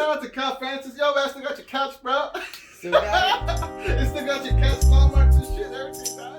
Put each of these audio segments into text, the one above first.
shout out to Kyle Francis. Yo, man, still got your couch, bro. Still got it. You still got your couch, claw marks and shit, everything, dog.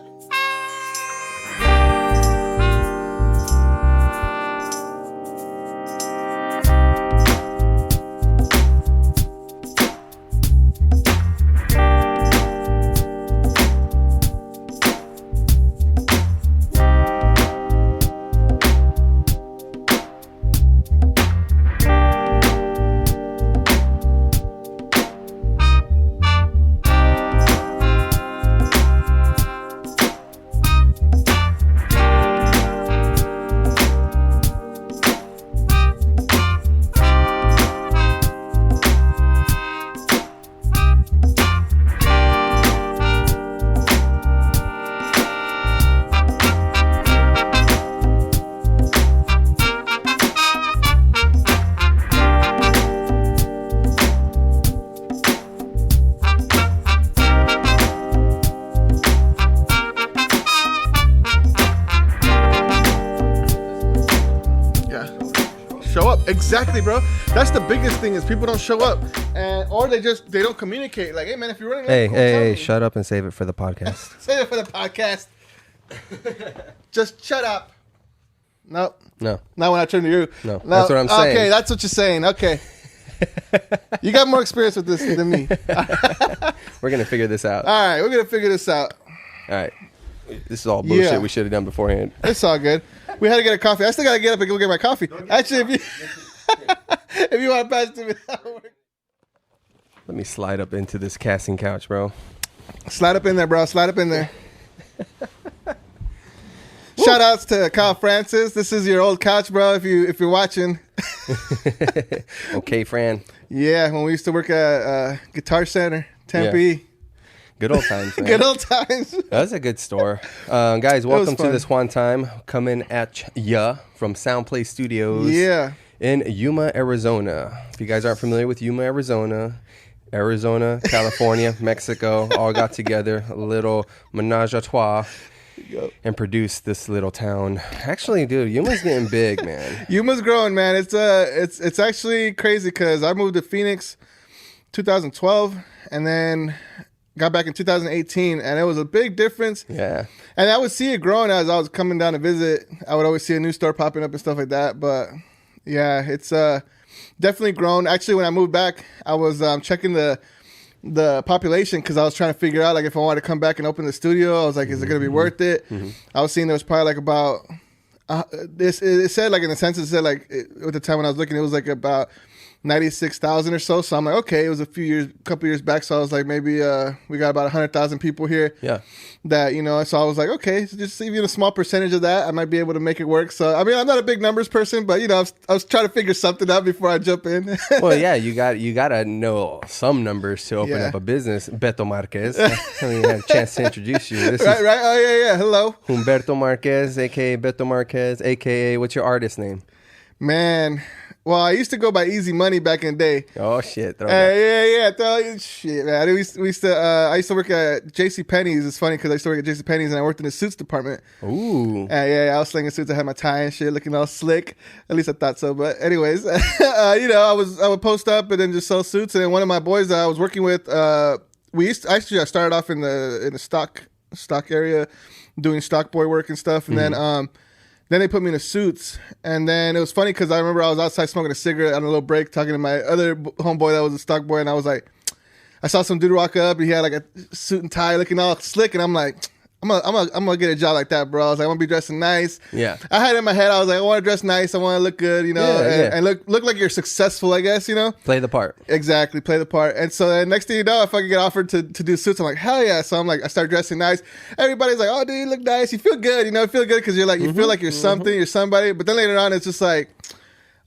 Show up. Exactly, bro. That's the biggest thing is people don't show up, or they don't communicate. Like, hey, man, if you're running late, hey, shut up and save it for the podcast. Save it for the podcast. Just shut up. Nope. No. Not when I turn to you. No. That's what I'm saying. Okay, that's what you're saying. Okay. You got more experience with this than me. We're going to figure this out. All right, we're going to figure this out. All right. This is all bullshit we should have done beforehand. It's all good. We had to get a coffee. I still got to get up and go get my coffee. Actually, if you want to pass it to me, that'll work. Let me slide up into this casting couch, bro. Slide up in there, bro. Slide up in there. Shout outs to Kyle Francis. This is your old couch, bro. If you're watching. Okay, Fran. Yeah, when we used to work at Guitar Center, Tempe. Yeah. Good old times, man. Good old times. That's a good store. Guys, welcome to this one time. Coming at ya from Soundplay Studios in Yuma, Arizona. If you guys aren't familiar with Yuma, Arizona, California, Mexico, all got together, a little menage a trois, and produced this little town. Actually, dude, Yuma's getting big, man. Yuma's growing, man. It's actually crazy because I moved to Phoenix 2012, and then got back in 2018, and it was a big difference. Yeah. And I would see it growing as I was coming down to visit. I would always see a new store popping up and stuff like that. But yeah, it's definitely grown. Actually, when I moved back, I was checking the population because I was trying to figure out like if I wanted to come back and open the studio. I was like, is it going to be worth it? Mm-hmm. I was seeing there was probably like about it said like in the census, it said like at the time when I was looking, it was like about 96,000 or so. So I'm like, okay, it was a couple years back. So I was like, maybe we got about 100,000 people here. Yeah. That, so I was like, okay, so just even a small percentage of that, I might be able to make it work. So, I mean, I'm not a big numbers person, but, I was trying to figure something out before I jump in. Well, yeah, you got to know some numbers to open up a business. Beto Marquez. I mean, I had a chance to introduce you. This right. Oh, yeah. Hello. Humberto Marquez, a.k.a. Beto Marquez, a.k.a. what's your artist name? Man. Well, I used to go by Easy Money back in the day. Oh, shit. Shit, man. I used to work at JCPenney's. It's funny because I used to work at JCPenney's and I worked in the suits department. Ooh. I was slinging suits. I had my tie and shit looking all slick. At least I thought so. But anyways, I would post up and then just sell suits. And then one of my boys that I was working with, I started off in the stock area doing stock boy work and stuff. And then they put me in the suits, and then it was funny because I remember I was outside smoking a cigarette on a little break talking to my other homeboy that was a stock boy, and I was like, I saw some dude walk up, and he had like a suit and tie looking all slick, and I'm like, I'm gonna get a job like that, bro. I was like, I want to be dressing nice. Yeah. I had it in my head, I was like, I want to dress nice, I want to look good, and look like you're successful, I guess, Play the part. Exactly, play the part. And so then next thing you know, I fucking get offered to do suits. I'm like, hell yeah. So I'm like, I start dressing nice. Everybody's like, oh, dude, you look nice. You feel good, feel good because you're like, you feel like you're something, you're somebody. But then later on, it's just like,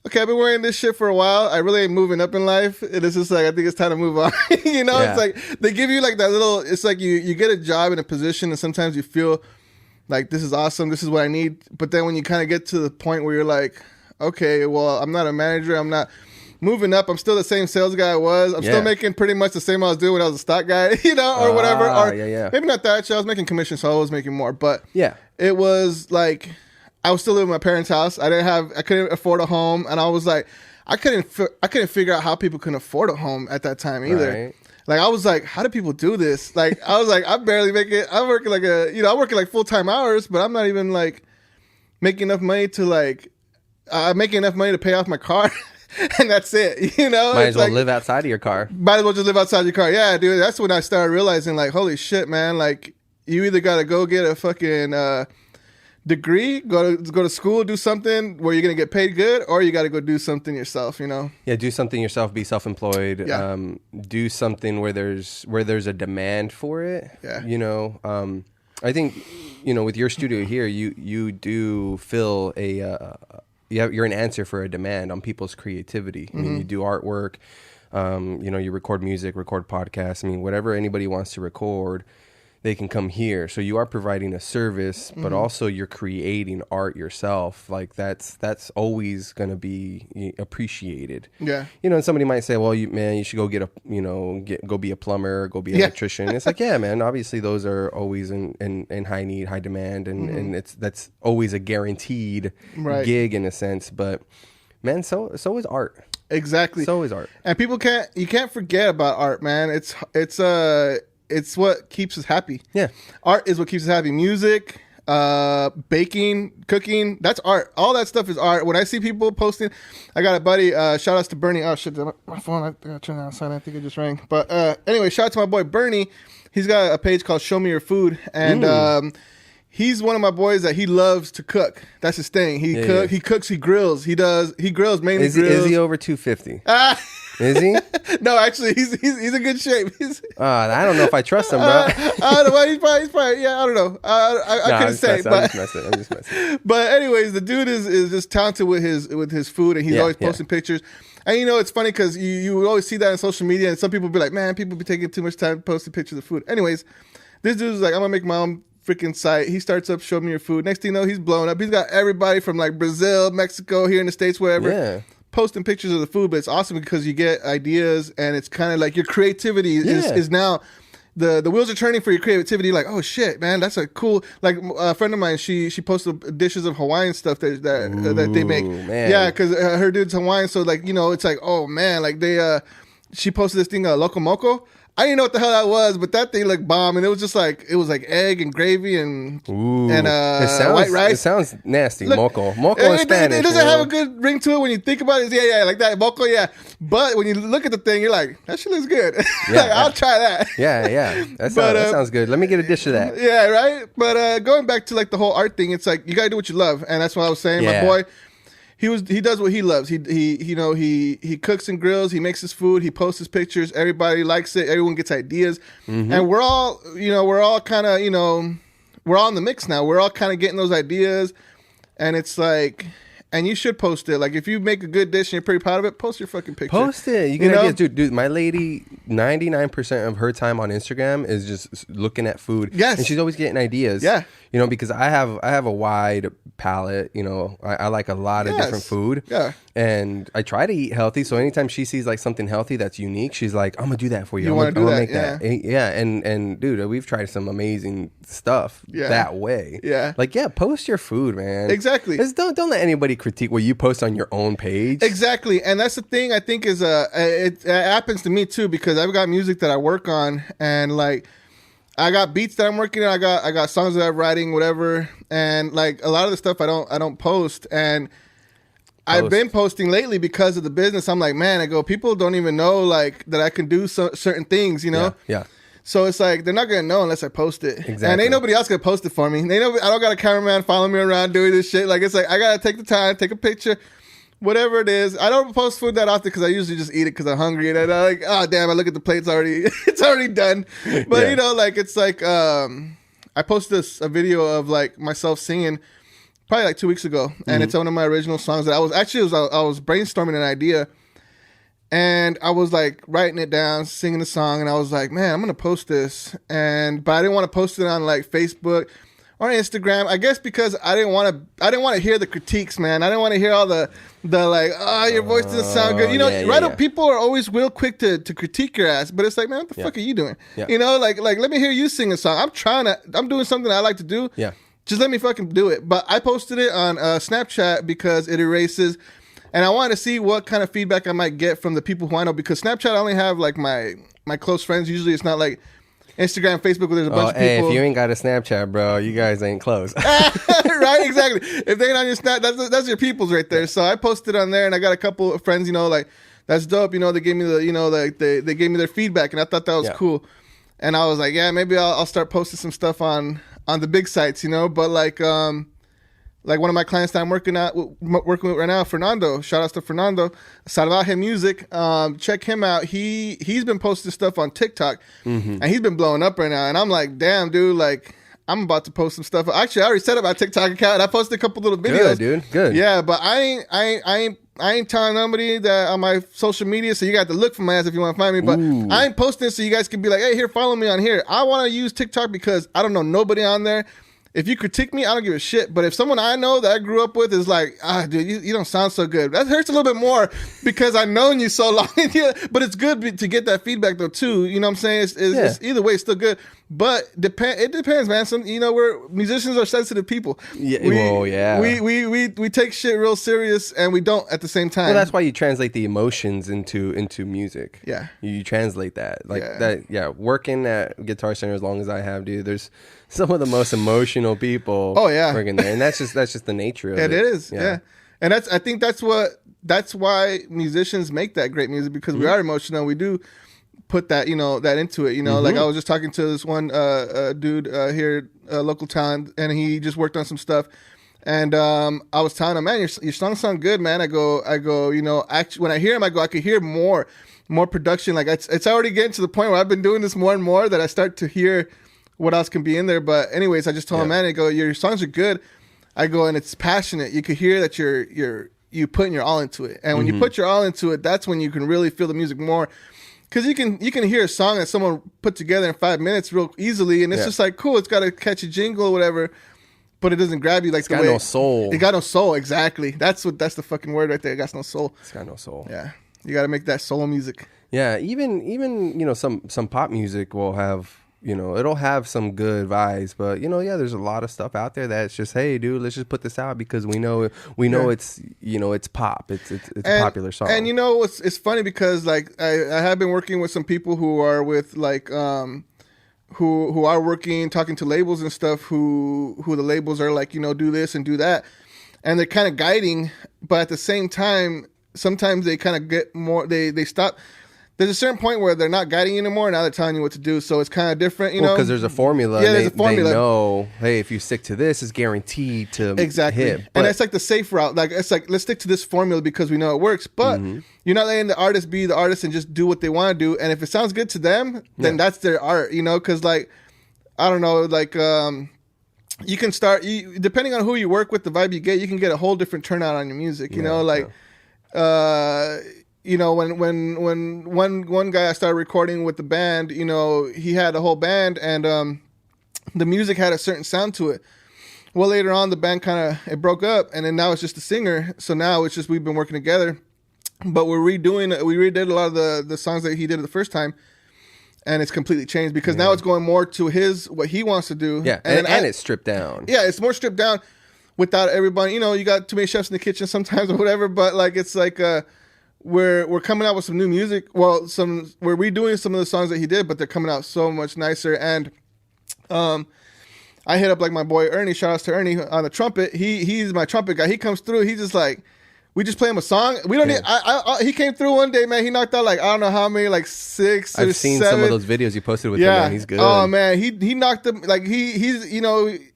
okay, I've been wearing this shit for a while. I really ain't moving up in life. And it's just like, I think it's time to move on. It's like, they give you like that little, it's like you get a job in a position and sometimes you feel like, this is awesome. This is what I need. But then when you kind of get to the point where you're like, okay, well, I'm not a manager. I'm not moving up. I'm still the same sales guy I was. I'm still making pretty much the same I was doing when I was a stock guy, or whatever. Or maybe not that. Actually, I was making commission, so I was making more. But it was like, I was still living in my parents' house. I couldn't afford a home. And I was like, I couldn't figure out how people couldn't afford a home at that time either. Right. Like, I was like, how do people do this? Like, I was like, I barely make it. I'm working like I'm working like full-time hours, but I'm not even like making enough money to like, making enough money to pay off my car. And that's it. Might as well live outside of your car. Might as well just live outside your car. Yeah, dude. That's when I started realizing like, holy shit, man. Like, you either got to go get a fucking degree, go to school, do something where you're gonna get paid good, or you got to go do something yourself. Yeah, do something yourself. Be self-employed. Yeah. Do something where there's a demand for it. Yeah. I think with your studio here, you do fill you're an answer for a demand on people's creativity. I mean, you do artwork. You record music, record podcasts. I mean, whatever anybody wants to record, they can come here. So you are providing a service, but also you're creating art yourself. Like that's always going to be appreciated. Yeah. And somebody might say, well, you should go go be a plumber, go be an electrician. It's like, yeah, man, obviously those are always in high need, high demand. And that's always a guaranteed gig in a sense. But man, so is art. Exactly. So is art. And you can't forget about art, man. It's what keeps us happy. Yeah. Art is what keeps us happy. Music, baking, cooking, that's art. All that stuff is art. When I see people posting, I got a buddy, shout outs to Bernie. Oh shit, my phone, I gotta turn that on silent. I think it just rang. But anyway, shout out to my boy Bernie. He's got a page called Show Me Your Food. And he's one of my boys that he loves to cook. That's his thing. He cooks, he grills. He grills mainly. Is he over 250? Is he? No, actually, he's in good shape. I don't know if I trust him, bro. I don't know. He's probably. Yeah, I don't know. I couldn't say. I'm just messing. But anyways, the dude is just talented with his food, and he's always posting pictures. And it's funny because you always see that on social media, and some people be like, man, people be taking too much time posting pictures of food. Anyways, this dude's like, I'm gonna make my own freaking site. He starts up Show Me Your Food. Next thing you know, he's blowing up. He's got everybody from like Brazil, Mexico, here in the States, wherever. Yeah. Posting pictures of the food, but it's awesome because you get ideas, and it's kind of like your creativity is now the wheels are turning for your creativity. Like, oh shit, man, that's a cool. Like a friend of mine, she posted dishes of Hawaiian stuff that they make. Man. Yeah, because her dude's Hawaiian, so like it's like, oh man, like she posted this thing Loco Moco. I didn't know what the hell that was, but that thing looked bomb, and it was like egg and gravy and white rice. It sounds nasty. Moco in Spanish. It doesn't have a good ring to it when you think about it. Yeah, like that moco. Yeah, but when you look at the thing, you're like, that shit looks good. Like, I'll try that. Yeah. That sounds good. Let me get a dish of that. Yeah, right. But going back to like the whole art thing, it's like you gotta do what you love, and that's what I was saying. Yeah. My boy. He does what he loves. He cooks and grills. He makes his food. He posts his pictures. Everybody likes it. Everyone gets ideas, and we're all kind of we're all in the mix now. We're all kind of getting those ideas, and it's like. And you should post it. Like, if you make a good dish and you're pretty proud of it, post your fucking picture. Post it. You get ideas. Dude, my lady, 99% of her time on Instagram is just looking at food. Yes. And she's always getting ideas. Yeah. Because I have a wide palette. I like a lot of different food. Yeah. And I try to eat healthy. So anytime she sees like something healthy that's unique, she's like, I'm going to do that for you. You want to do that? Make that. Yeah. And dude, we've tried some amazing stuff that way. Yeah. Like, post your food, man. Exactly. Don't let anybody critique what you post on your own page. Exactly. And that's the thing I think is it happens to me too, because I've got music that I work on, and like I got beats that I'm working on, I got songs that I'm writing, whatever, and like a lot of the stuff I don't post, and I've been posting lately because of the business. I'm like, man, I go, people don't even know like that I can do certain things, Yeah. So it's like they're not gonna know unless I post it. Exactly. And ain't nobody else gonna post it for me. I don't got a cameraman following me around doing this shit. Like, it's like I gotta take the time, take a picture, whatever it is. I don't post food that often because I usually just eat it because I'm hungry, and I'm like, oh damn, I look at the plate, it's already done. But like it's like I posted a video of like myself singing probably like 2 weeks ago, and it's one of my original songs that I was brainstorming an idea. And I was like writing it down, singing the song, and I was like, man, I'm gonna post this. But I didn't want to post it on like Facebook or Instagram. I guess because I didn't want to hear the critiques, man. I didn't want to hear all the like, your voice doesn't sound good. People are always real quick to critique your ass, but it's like, man, what the fuck are you doing? Yeah. Like let me hear you sing a song. I'm doing something I like to do. Yeah. Just let me fucking do it. But I posted it on Snapchat because it erases And I wanted to see what kind of feedback I might get from the people who I know, because Snapchat, I only have like my close friends. Usually it's not like Instagram, Facebook, where there's a bunch of people. Hey, if you ain't got a Snapchat, bro, you guys ain't close. Right, exactly. If they ain't on your Snap, that's your people's right there. So I posted on there, and I got a couple of friends, like, that's dope. They gave me the, they gave me their feedback, and I thought that was cool. And I was like, yeah, maybe I'll start posting some stuff on the big sites, but like one of my clients that I'm working with right now, Fernando. Shout outs to Fernando, Salvaje Music. Check him out. He's been posting stuff on TikTok, and he's been blowing up right now. And I'm like, damn, dude, like I'm about to post some stuff. Actually, I already set up my TikTok account. I posted a couple little videos. Good, dude. Good. Yeah, but I ain't telling nobody that on my social media, so you got to look for my ass if you want to find me. But I ain't posting so you guys can be like, hey, here, follow me on here. I want to use TikTok because I don't know nobody on there. If you critique me, I don't give a shit. But if someone I know that I grew up with is like, dude, you don't sound so good, that hurts a little bit more because I've known you so long. But it's good to get that feedback though too. You know what I'm saying? It's either way, it's still good. But it depends, man. We're musicians are sensitive people. Yeah. We take shit real serious, and we don't at the same time. Well, that's why you translate the emotions into music. Yeah, you translate that that. Yeah, working at Guitar Center as long as I have, dude. There's some of the most emotional people. Oh yeah, working there, and that's just the nature of it. It is. Yeah. And I think that's why musicians make that great music, because we are emotional. We do put that that into it. Like I was just talking to this one dude here, local talent, and he just worked on some stuff, and I was telling him, man, your songs sound good, man. I go actually when I hear him, I could hear more production. Like it's already getting to the point where I've been doing this more and more that I start to hear what else can be in there. But anyways, I just told him, man, I go, your songs are good. I go, and it's passionate. You could hear that you putting your all into it, and when you put your all into it, that's when you can really feel the music more. Because you can hear a song that someone put together in 5 minutes real easily, and it's just like, cool, it's got a catchy jingle or whatever, but it doesn't grab you like it's the way. It's got no soul. It got no soul, exactly. That's the fucking word right there. It got no soul. It's got no soul. Yeah, you got to make that soul music. Yeah, even some pop music will have. It'll have some good vibes, but there's a lot of stuff out there that's just, hey, dude, let's just put this out because we know it's it's pop, it's a popular song. And it's funny because like I have been working with some people who are with like who are working, talking to labels and stuff, who the labels are like, do this and do that, and they're kind of guiding, but at the same time sometimes they kind of get more, they stop. There's a certain point where they're not guiding you anymore. Now they're telling you what to do. So it's kind of different, because there's a formula. Yeah, there's a formula. They know, hey, if you stick to this, it's guaranteed to hit. And it's like the safe route. Like it's like, let's stick to this formula because we know it works. But you're not letting the artist be the artist and just do what they want to do. And if it sounds good to them, then that's their art. Because like, I don't know, like you can start. Depending on who you work with, the vibe you get a whole different turnout on your music. When one guy I started recording with the band, he had a whole band, and the music had a certain sound to it. Well, later on, the band it broke up, and then now it's just a singer. So now it's just we've been working together, but we redid a lot of the songs that he did the first time, and it's completely changed because now it's going more to what he wants to do. Yeah, and it's stripped down. Yeah, it's more stripped down without everybody. You got too many chefs in the kitchen sometimes or whatever, but like it's like we're coming out with some new music. Well, we're redoing some of the songs that he did, but they're coming out so much nicer. And I hit up like my boy Ernie. Shout outs to Ernie on the trumpet. He's my trumpet guy. He comes through. He's just like, we just play him a song. We don't need. He came through one day, man. He knocked out like I don't know how many, like 6 I've or seen 7. some of those videos you posted with him. Man. He's good. Oh man, he knocked them. Like he's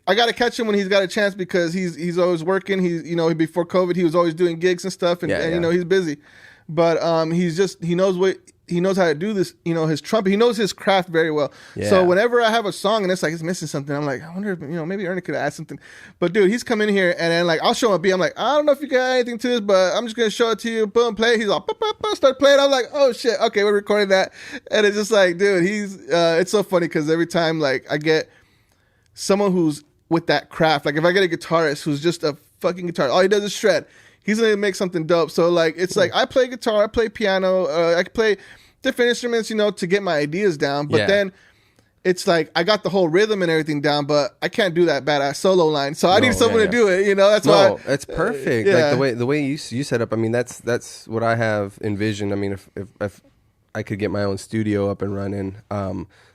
I gotta catch him when he's got a chance because he's always working. He's before COVID he was always doing gigs and stuff, and he's busy. But he knows how to do this, his trumpet. He knows his craft very well. Yeah. So whenever I have a song and it's like it's missing something, I'm like, I wonder if maybe Ernie could add something. But dude, he's come in here and then like I'll show him a beat. I'm like, I don't know if you got anything to this, but I'm just gonna show it to you. Boom, play. He's all start playing. I'm like, oh shit, okay, we're recording that. And it's just like, dude, it's so funny because every time like I get someone who's with that craft, like if I get a guitarist who's just a fucking guitarist, all he does is shred. He's gonna make something dope. So like it's like I play guitar, I play piano, I can play different instruments, to get my ideas down. But then it's like I got the whole rhythm and everything down, but I can't do that badass solo line. So I need someone to do it. You know, that's why. It's perfect. Like the way you set up. I mean, that's what I have envisioned. I mean, if I could get my own studio up and running,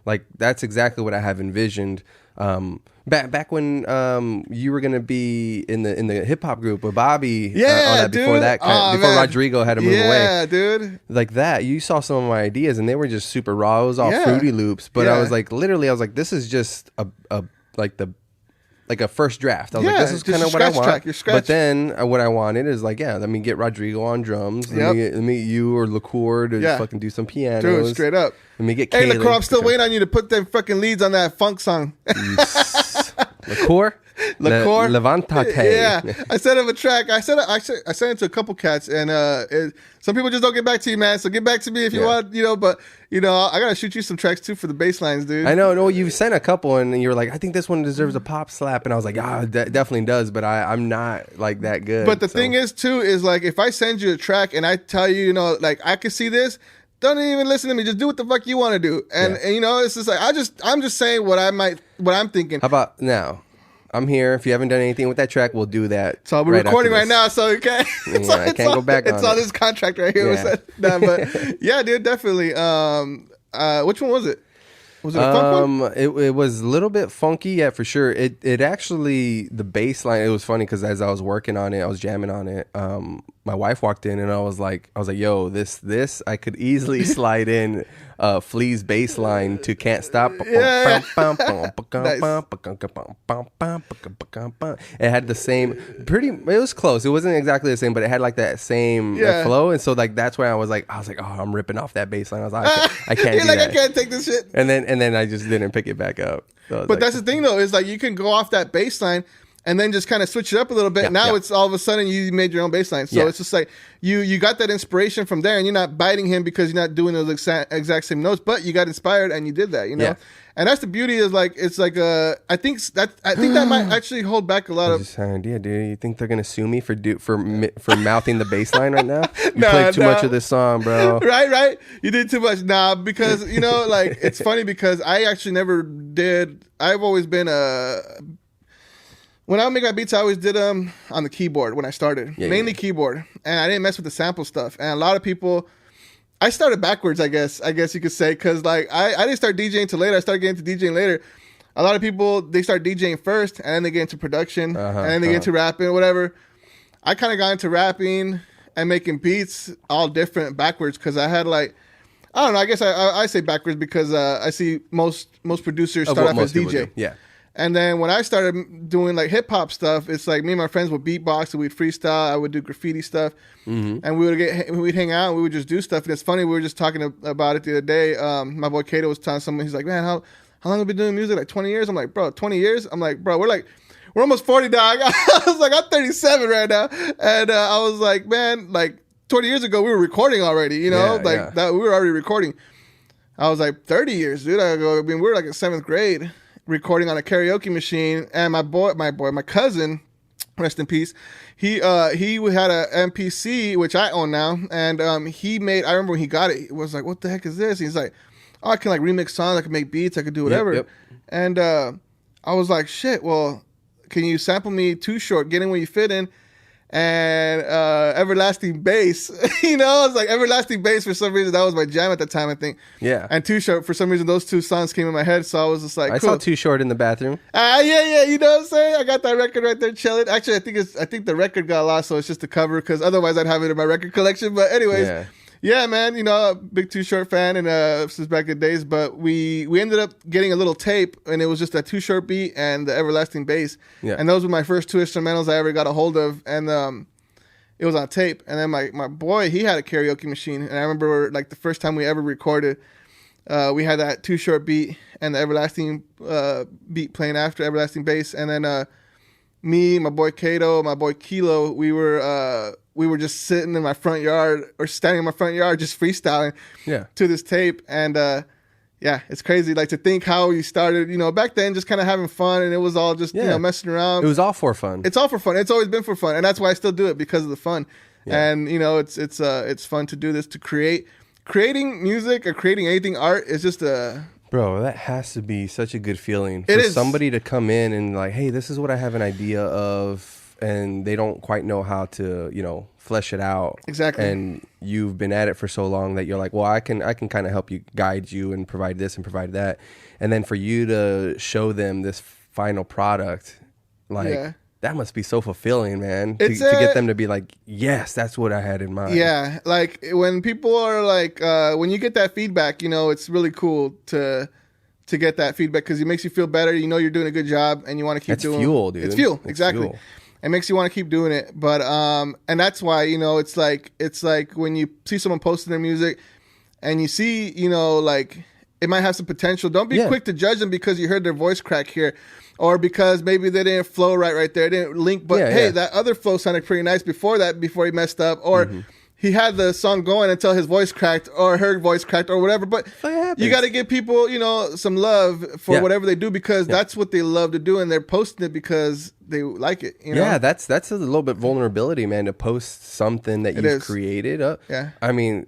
like that's exactly what I have envisioned. Back when you were gonna be in the hip hop group with Bobby, dude. Before Rodrigo had to move away, dude, like that. You saw some of my ideas, and they were just super raw. It was all Fruity Loops, but I was like, literally, I was like, this is just like a first draft. I was like, this is kind of what I want. But then what I wanted is like, let me get Rodrigo on drums. Let me get you or LaCour to fucking do some pianos. Dude, straight up. Let me get Hey, LaCour, I'm still waiting on you to put them fucking leads on that funk song. LaCour? Levantate. Yeah, I sent him a track. I sent it to a couple cats, and some people just don't get back to you, man. So get back to me if you want, you know. But you know, I gotta shoot you some tracks too for the bass lines, dude. I know. No, you sent a couple, and you were like, I think this one deserves a pop slap, and I was like, that definitely does. But I'm not like that good. But the thing is, too, is like if I send you a track and I tell you, you know, like I can see this. Don't even listen to me. Just do what the fuck you want to do. And you know, it's just like I'm just saying what I'm thinking. How about now? I'm here. If you haven't done anything with that track, we'll do that. So we're recording right now, so okay. I can't go back on it. It's on this contract right here. Yeah. But yeah, dude, definitely. Which one was it? Was it a funk one? It was a little bit funky, yeah, for sure. It actually, the bass line, it was funny because as I was working on it, I was jamming on it. My wife walked in and I was like, yo, this I could easily slide in Flea's bass line to Can't Stop. Yeah. It had the same, it was close. It wasn't exactly the same, but it had like that same flow. And so like that's why I was like, oh, I'm ripping off that bass line. I was like, I can't do like, that. I can't take this shit. And then I just didn't pick it back up. So but that's the thing though, is like you can go off that bass line and then just kind of switch it up a little bit. Now it's all of a sudden you made your own bass line. So it's just like you got that inspiration from there, and you're not biting him because you're not doing those exact same notes, but you got inspired and you did that, you know? Yeah. And that's the beauty is like, it's like, I think that might actually hold back a lot of. Just an idea, dude. You think they're going to sue me for mouthing the bass line right now? You played too much of this song, bro. Right. You did too much. Nah, because, you know, like, it's funny because I actually never did. I've always been when I would make my beats, I always did them on the keyboard when I started. Mainly keyboard. And I didn't mess with the sample stuff. And a lot of people, I started backwards, I guess you could say, because like I didn't start DJing till later. I started getting into DJing later. A lot of people, they start DJing first, and then they get into production, and then they get into rapping, whatever. I kind of got into rapping and making beats all different backwards because I had like, I don't know, I guess I say backwards because I see most producers start off as DJ. Yeah. And then when I started doing like hip hop stuff, it's like me and my friends would beatbox and we'd freestyle. I would do graffiti stuff, and we'd hang out and we would just do stuff. And it's funny, we were just talking about it the other day. My boy Beto was telling someone, he's like, man, how long have you been doing music? Like 20 years? I'm like, bro, 20 years? I'm like, bro, we're almost 40, dog. I was like, I'm 37 right now, and I was like, man, like 20 years ago we were recording already, you know, that we were already recording. I was like 30 years, dude. I mean, we were like in 7th grade. Recording on a karaoke machine, and my cousin, rest in peace, he had a MPC which I own now, and he made. I remember when he got it, he was like, "What the heck is this?" He's like, "Oh, I can like remix songs, I can make beats, I can do whatever." Yep. And I was like, "Shit, well, can you sample me Too Short, Get In Where You Fit In?" And Everlasting Bass, you know, I was like Everlasting Bass for some reason. That was my jam at the time, I think. Yeah. And Too Short, for some reason, those two songs came in my head, so I was just like, I saw Too Short in the bathroom. Yeah, you know what I'm saying? I got that record right there chilling. Actually, I think the record got lost, so it's just a cover, because otherwise I'd have it in my record collection. But anyways, yeah, man, you know, big Too Short fan, and since back in the days. But we ended up getting a little tape, and it was just that Too Short beat and the Everlasting Bass. Yeah. And those were my first two instrumentals I ever got a hold of, and it was on tape. And then my boy, he had a karaoke machine, and I remember like the first time we ever recorded, we had that Too Short beat and the Everlasting beat playing after Everlasting Bass, and then me, my boy Beto, my boy Kilo, we were just sitting in my front yard or standing in my front yard just freestyling to this tape. And it's crazy, like, to think how you started, you know, back then, just kind of having fun, and it was all just, you know, messing around. It was all for fun. It's all for fun. It's always been for fun, and that's why I still do it, because of the fun. Yeah. And, you know, it's fun to do this, to creating music or creating anything, art is just Bro, that has to be such a good feeling for somebody to come in and like, hey, this is what I have an idea of, and they don't quite know how to, you know, flesh it out. Exactly. And you've been at it for so long that you're like, well, I can kind of help you, guide you, and provide this and provide that. And then for you to show them this final product, like that must be so fulfilling, man. To get them to be like, yes, that's what I had in mind. Yeah, like when people are like, when you get that feedback, you know, it's really cool to get that feedback because it makes you feel better. You know, you're doing a good job, and you want to keep doing. It's fuel, dude. It's fuel, exactly. Fuel. It makes you want to keep doing it, but and that's why, you know, it's like when you see someone posting their music, and you see, you know, like it might have some potential. Don't be quick to judge them because you heard their voice crack here. Or because maybe they didn't flow right there, didn't link. But hey, that other flow sounded pretty nice before he messed up. Or he had the song going until his voice cracked or her voice cracked or whatever. But you got to give people, you know, some love for whatever they do because that's what they love to do, and they're posting it because they like it. You know? Yeah, that's a little bit vulnerability, man, to post something that you've created. I mean,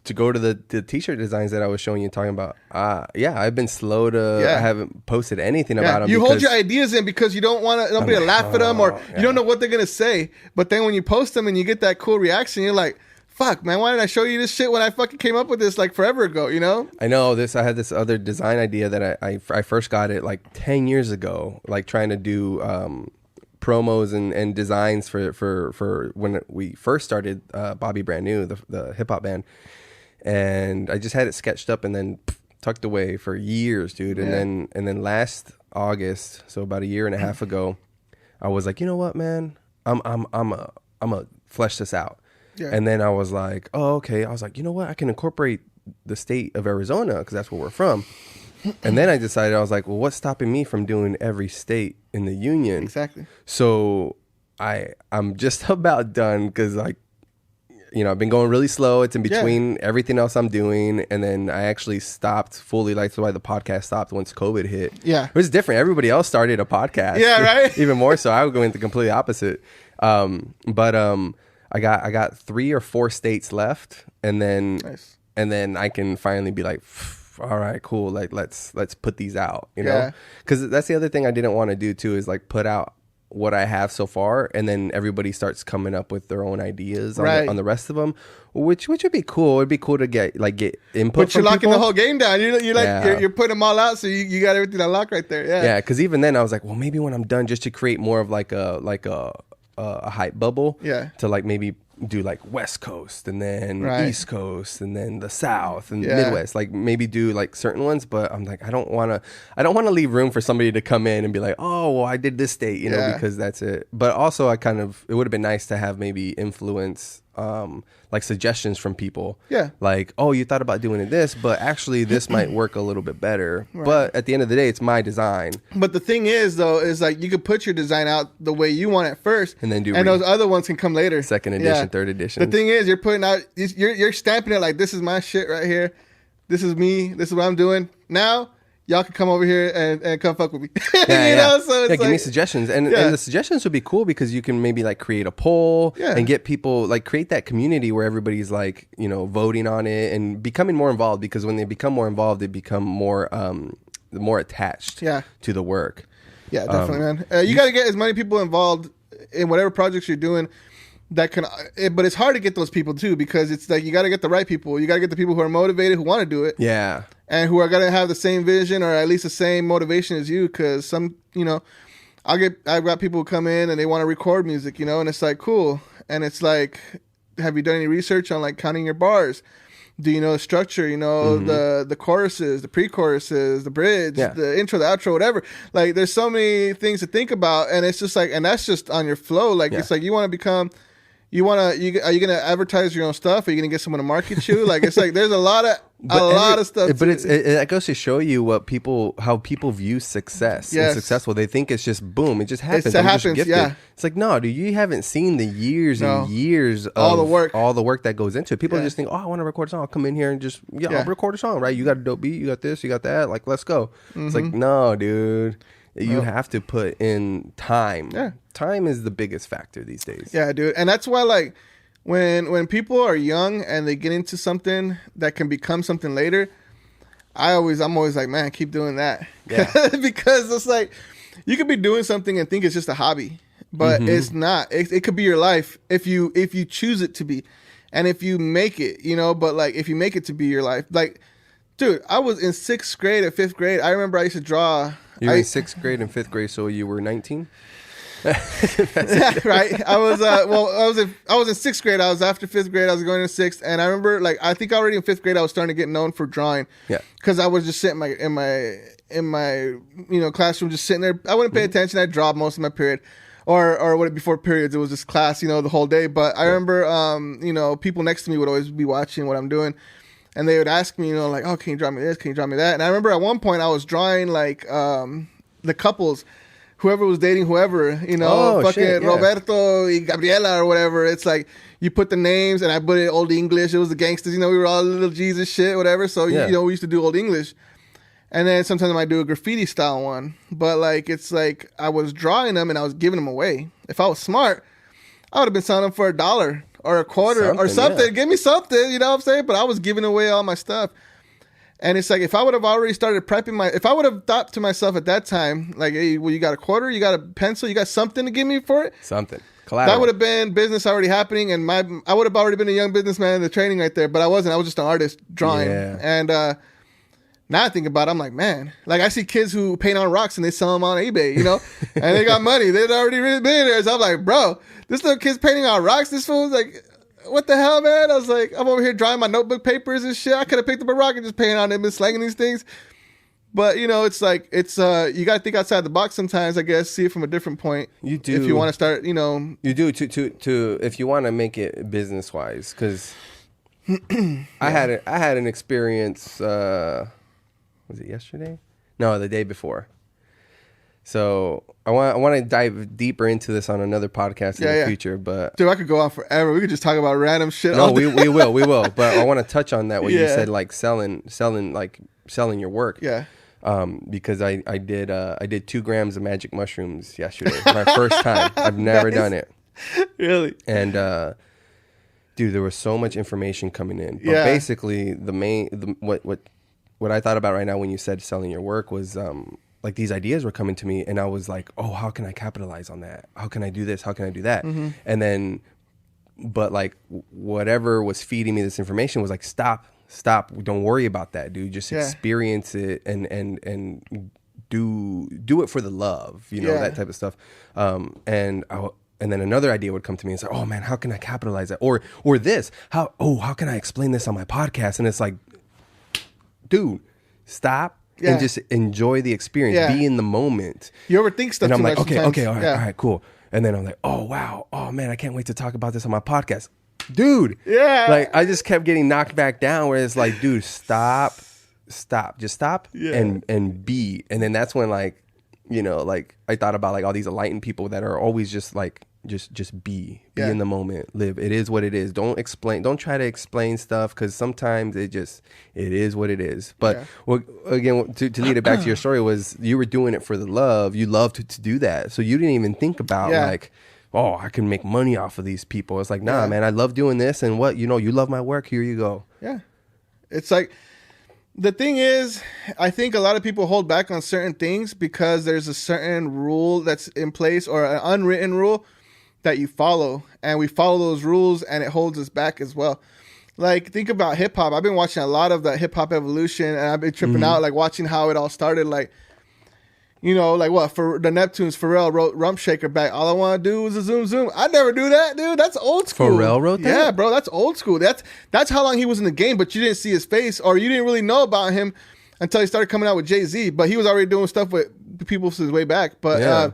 to go to the t-shirt designs that I was showing you, talking about, I've been slow to, I haven't posted anything about them. You hold your ideas in because you don't want nobody to laugh at them, or you don't know what they're going to say. But then when you post them and you get that cool reaction, you're like, fuck, man, why didn't I show you this shit when I fucking came up with this like forever ago, you know? I know this. I had this other design idea that I first got it like 10 years ago, like trying to do promos and designs for when we first started Bobby Brand New, the hip hop band. And I just had it sketched up and then tucked away for years, dude. And then last August, so about a year and a half ago, I was like, you know what, man, I'm a flesh this out. Yeah. And then I was like, oh, okay. I was like, you know what, I can incorporate the state of Arizona because that's where we're from. And then I decided, I was like, well, what's stopping me from doing every state in the union? Exactly. So I'm just about done because, like, you know, I've been going really slow. It's in between everything else I'm doing. And then I actually stopped fully. Like, that's why the podcast stopped once COVID hit. Yeah. It was different. Everybody else started a podcast. Yeah, right? Even more so. I would go into the completely opposite. But I got 3 or 4 states left. And then I can finally be like, all right, cool. Like, let's put these out, you know? Because that's the other thing I didn't want to do, too, is, like, put out what I have so far, and then everybody starts coming up with their own ideas on the rest of them, which would be cool. It'd be cool to get input. But you're locking the whole game down. You're putting them all out, so you got everything unlocked right there. Yeah. Because even then I was like, well, maybe when I'm done, just to create more of like a hype bubble. Yeah. To like maybe do like West Coast and then East Coast and then the South and Midwest, like maybe do like certain ones. But I'm like, I don't want to leave room for somebody to come in and be like, oh, well, I did this state, you know, because that's it. But also it would have been nice to have maybe influence, like suggestions from people. Yeah. Like, oh, you thought about doing this, but actually this might work a little bit better. Right. But at the end of the day, it's my design. But the thing is, though, is like you could put your design out the way you want it first, and then those other ones can come later. Second edition, third edition. The thing is, you're putting out, you're stamping it like, this is my shit right here. This is me. This is what I'm doing. Now, y'all can come over here and come fuck with me. know? So it's give me suggestions. And the suggestions would be cool because you can maybe like create a poll and get people, like create that community where everybody's like, you know, voting on it and becoming more involved, because when they become more involved, they become more attached to the work. Yeah, definitely, man. You got to get as many people involved in whatever projects you're doing that can, but it's hard to get those people too, because it's like you got to get the right people. You got to get the people who are motivated, who want to do it. Yeah. And who are going to have the same vision or at least the same motivation as you. Because some, you know, I've got people who come in and they want to record music, you know, and it's like, cool. And it's like, have you done any research on like counting your bars? Do you know the structure? You know, the choruses, the pre-choruses, the bridge, the intro, the outro, whatever. Like, there's so many things to think about. And it's just like, and that's just on your flow. Like, it's like you want to become... are you going to advertise your own stuff? Are you going to get someone to market you? Like, it's like, there's a lot of stuff. But it goes to show you how people view success and successful. They think it's just boom. It just happens. It's like, no, dude, you haven't seen the years and years of all the work that goes into it. People just think, oh, I want to record a song. I'll come in here and just, I'll record a song, right? You got a dope beat. You got this, you got that. Like, let's go. It's like, no, dude. You have to put in time. Yeah. Time is the biggest factor these days. Yeah, dude. And that's why, like, when people are young and they get into something that can become something later, I'm always like, man, keep doing that. Yeah. Because it's like, you could be doing something and think it's just a hobby, but it's not. It could be your life if you choose it to be, and if you make it, you know. But like, if you make it to be your life, like, dude, I was in 6th grade or 5th grade. I remember I used to draw. You were in 6th grade and 5th grade, so you were 19. Yeah, right. I was in 6th grade. I was after 5th grade. I was going to 6th, and I remember, like, I think already in 5th grade I was starting to get known for drawing. Yeah, because I was just sitting in my classroom, just sitting there. I wouldn't pay attention. I'd draw most of my period, or before periods, it was just class, the whole day. But I remember, people next to me would always be watching what I'm doing, and they would ask me, like, oh, can you draw me this? Can you draw me that? And I remember at one point I was drawing like the couples. Whoever was dating whoever, fucking shit, yeah. Roberto y Gabriela or whatever. It's like you put the names, and I put it Old English. It was the gangsters, we were all little G's and shit, whatever. So, we used to do Old English. And then sometimes I might do a graffiti style one. But like, it's like I was drawing them and I was giving them away. If I was smart, I would have been selling them for $1 or a quarter or something. Yeah. Give me something, you know what I'm saying? But I was giving away all my stuff. And it's like, if I would have already started prepping if I would have thought to myself at that time, like, hey, well, you got a quarter, you got a pencil, you got something to give me for it? Something. Collateral. That would have been business already happening, and I would have already been a young businessman in the training right there, but I wasn't. I was just an artist drawing. Yeah. And now I think about it, I'm like, man, like, I see kids who paint on rocks and they sell them on eBay, and they got money. They're already millionaires. I'm like, bro, this little kid's painting on rocks. This fool's like, what the hell, man? I was like, I'm over here drawing my notebook papers and shit. I could have picked up a rock and just painted on it and been slanging these things. But, it's like, it's, you got to think outside the box sometimes, I guess, see it from a different point. You do. If you want to start, You do, to if you want to make it business-wise, because I had an experience, was it yesterday? No, the day before. So I want to dive deeper into this on another podcast in the future, but dude, I could go on forever. We could just talk about random shit. No, we will. But I want to touch on that what you said, like selling your work. Yeah. Because I did 2 grams of magic mushrooms yesterday, my first time. I've never done it. Really? And dude, there was so much information coming in. But basically, what I thought about right now when you said selling your work was like, these ideas were coming to me, and I was like, oh, how can I capitalize on that? How can I do this? How can I do that? Mm-hmm. And then, but like, whatever was feeding me this information was like, stop. Don't worry about that, dude. Just experience it and do it for the love, that type of stuff. And then another idea would come to me and say, oh man, how can I capitalize that? Or this, how can I explain this on my podcast? And it's like, dude, stop. Yeah. And just enjoy the experience. Yeah. Be in the moment. You overthink stuff. And I'm like, okay, all right, cool. And then I'm like, oh wow, oh man, I can't wait to talk about this on my podcast, dude. Yeah. Like, I just kept getting knocked back down. Where it's like, dude, stop, just stop, and be. And then that's when, like, like, I thought about, like, all these enlightened people that are always just like, just be in the moment, live. It is what it is. Don't try to explain stuff, because sometimes it is what it is. But again, to lead it back to your story, was you were doing it for the love. You love to do that, so you didn't even think about like, oh, I can make money off of these people. It's like, nah, man, I love doing this, and what, you love my work, here you go. Yeah. It's like, the thing is, I think a lot of people hold back on certain things because there's a certain rule that's in place, or an unwritten rule that you follow, and we follow those rules, and it holds us back as well. Like, think about hip hop. I've been watching a lot of the hip hop evolution, and I've been tripping out, like, watching how it all started. Like, like, what, for the Neptunes, Pharrell wrote Rump Shaker back. All I want to do is a zoom zoom. I never do that, dude. That's old school. Pharrell wrote that? Yeah, bro, that's old school. That's how long he was in the game, but you didn't see his face, or you didn't really know about him until he started coming out with Jay-Z. But he was already doing stuff with people since way back. But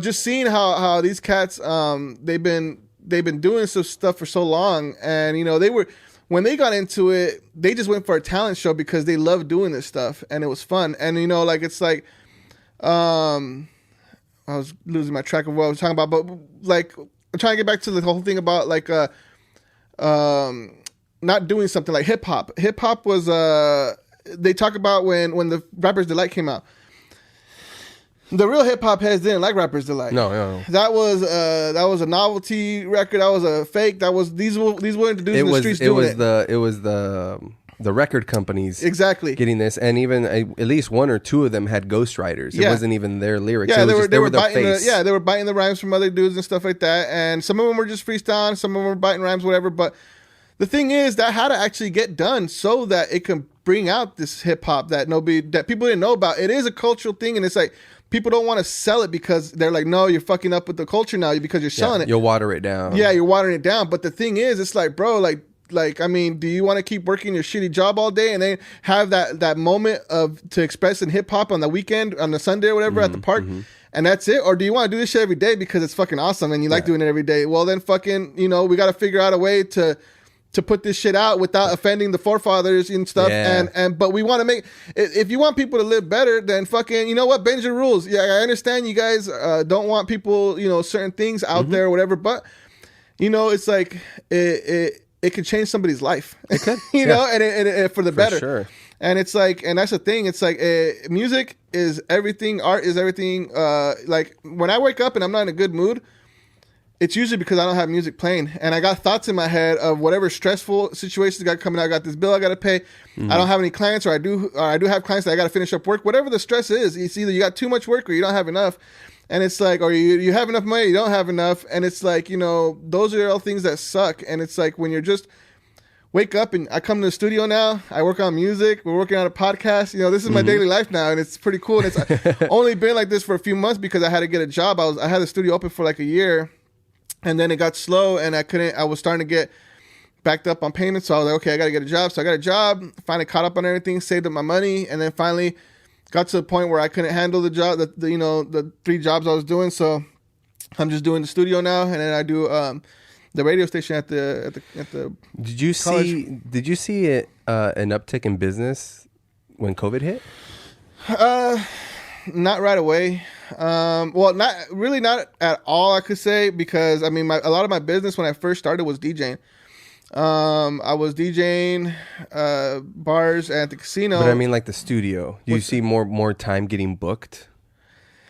just seeing how these cats, they've been doing some stuff for so long, and when they got into it, they just went for a talent show because they loved doing this stuff, and it was fun. And like, it's like, I was losing my track of what I was talking about, but like, I'm trying to get back to the whole thing about like, not doing something like hip hop. Hip hop was, they talk about when the Rapper's Delight came out. The real hip hop heads didn't like Rapper's Delight. No. That was a novelty record. That was a fake. That was these were introduced in the streets doing it. It was the the record companies exactly getting this, and even at least one or two of them had ghostwriters. It wasn't even their lyrics. Yeah, they were the biting face. they were biting the rhymes from other dudes and stuff like that. And some of them were just freestyling, some of them were biting rhymes, whatever. But the thing is that had to actually get done so that it can bring out this hip hop that people didn't know about. It is a cultural thing, and it's like people don't want to sell it because they're like, no, you're fucking up with the culture now because you're selling it. You'll water it down. Yeah, you're watering it down. But the thing is, it's like, bro, like, I mean, do you want to keep working your shitty job all day and then have that moment to express in hip hop on the weekend, on the Sunday or whatever at the park, and that's it? Or do you want to do this shit every day because it's fucking awesome and you like doing it every day? Well, then fucking, we got to figure out a way to put this shit out without offending the forefathers and stuff. Yeah. But we want to make, if you want people to live better, then fucking, bend your rules. Yeah, I understand you guys don't want people, certain things out there or whatever, but it's like it could change somebody's life. It could, and for the better. Sure. And it's like, and that's the thing. It's like music is everything. Art is everything. Like when I wake up and I'm not in a good mood, it's usually because I don't have music playing, and I got thoughts in my head of whatever stressful situations got coming out. I got this bill I got to pay. I don't have any clients, or I do have clients that I got to finish up work. Whatever the stress is, it's either you got too much work or you don't have enough. And it's like, or you have enough money, you don't have enough. And it's like, those are all things that suck. And it's like when you're just wake up and I come to the studio now, I work on music, we're working on a podcast. This is my daily life now, and it's pretty cool. And it's only been like this for a few months because I had to get a job. I had the studio open for like a year, and then it got slow, and I was starting to get backed up on payments. So I was like, okay, I got to get a job. So I got a job, finally caught up on everything, saved up my money, and then finally got to the point where I couldn't handle the job, the 3 jobs I was doing. So I'm just doing the studio now, and then I do the radio station at the Did you college. Did you see an uptick in business when COVID hit? Not right away. Well, not at all, I could say, because I mean, a lot of my business when I first started was DJing. I was DJing bars at the casino. But I mean, like the studio. Do you see more time getting booked?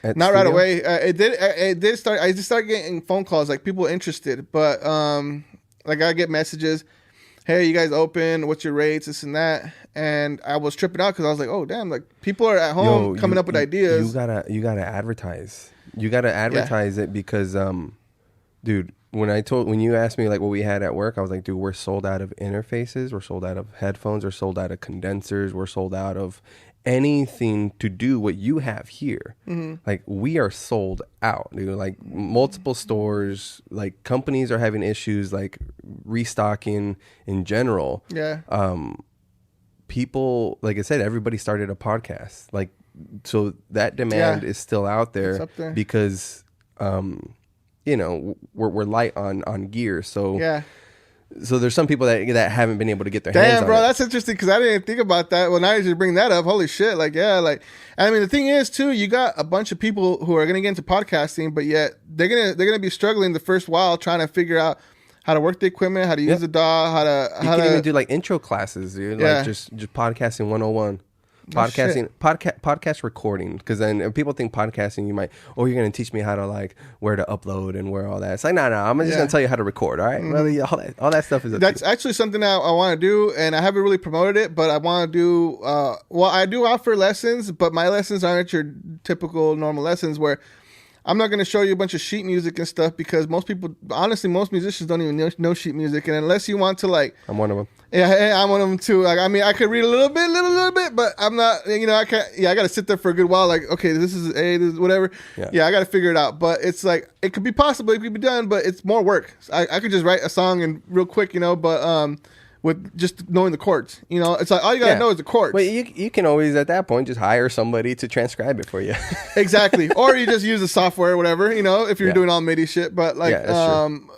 Not right away. It did start. I just started getting phone calls, like people interested, but like I get messages, hey, you guys open? What's your rates? This and that. And I was tripping out because I was like, oh damn, like people are at home coming up with ideas. You gotta advertise. You gotta advertise it because dude, when you asked me like what we had at work, I was like, dude, we're sold out of interfaces, we're sold out of headphones, we're sold out of condensers, we're sold out of anything to do what you have here. Like we are sold out, dude. Like multiple stores, like companies are having issues like restocking in general. People, like I said, everybody started a podcast, like, so that demand is still out there, because we're light on gear, so so there's some people that haven't been able to get their hands on it. Damn, bro, that's interesting because I didn't think about that. Well, now you just bring that up. Holy shit. Like, yeah, like, I mean, the thing is, too, you got a bunch of people who are going to get into podcasting, but yet they're gonna be struggling the first while trying to figure out how to work the equipment, how to use the DAW, you can even do like intro classes, dude. Like just podcasting 101. Podcast recording, because then people think podcasting, you might, you're going to teach me how to like where to upload and where all that. It's like, no, I'm just going to tell you how to record. All right, really, all that stuff is. That's actually something that I want to do, and I haven't really promoted it, but I want to do. I do offer lessons, but my lessons aren't your typical normal lessons where I'm not going to show you a bunch of sheet music and stuff, because most musicians don't even know sheet music, and unless you want to like, I'm one of them. Yeah, I'm one of them too. Like, I mean, I could read a little bit, but I'm not, I can't, I got to sit there for a good while. Like, okay, this is A, this is whatever. Yeah, I got to figure it out. But it's like, it could be possible, it could be done, but it's more work. I could just write a song and real quick, but with just knowing the chords, it's like all you got to know is the chords. Well, you can always at that point just hire somebody to transcribe it for you. Exactly. Or you just use the software or whatever, if you're doing all MIDI shit. But like,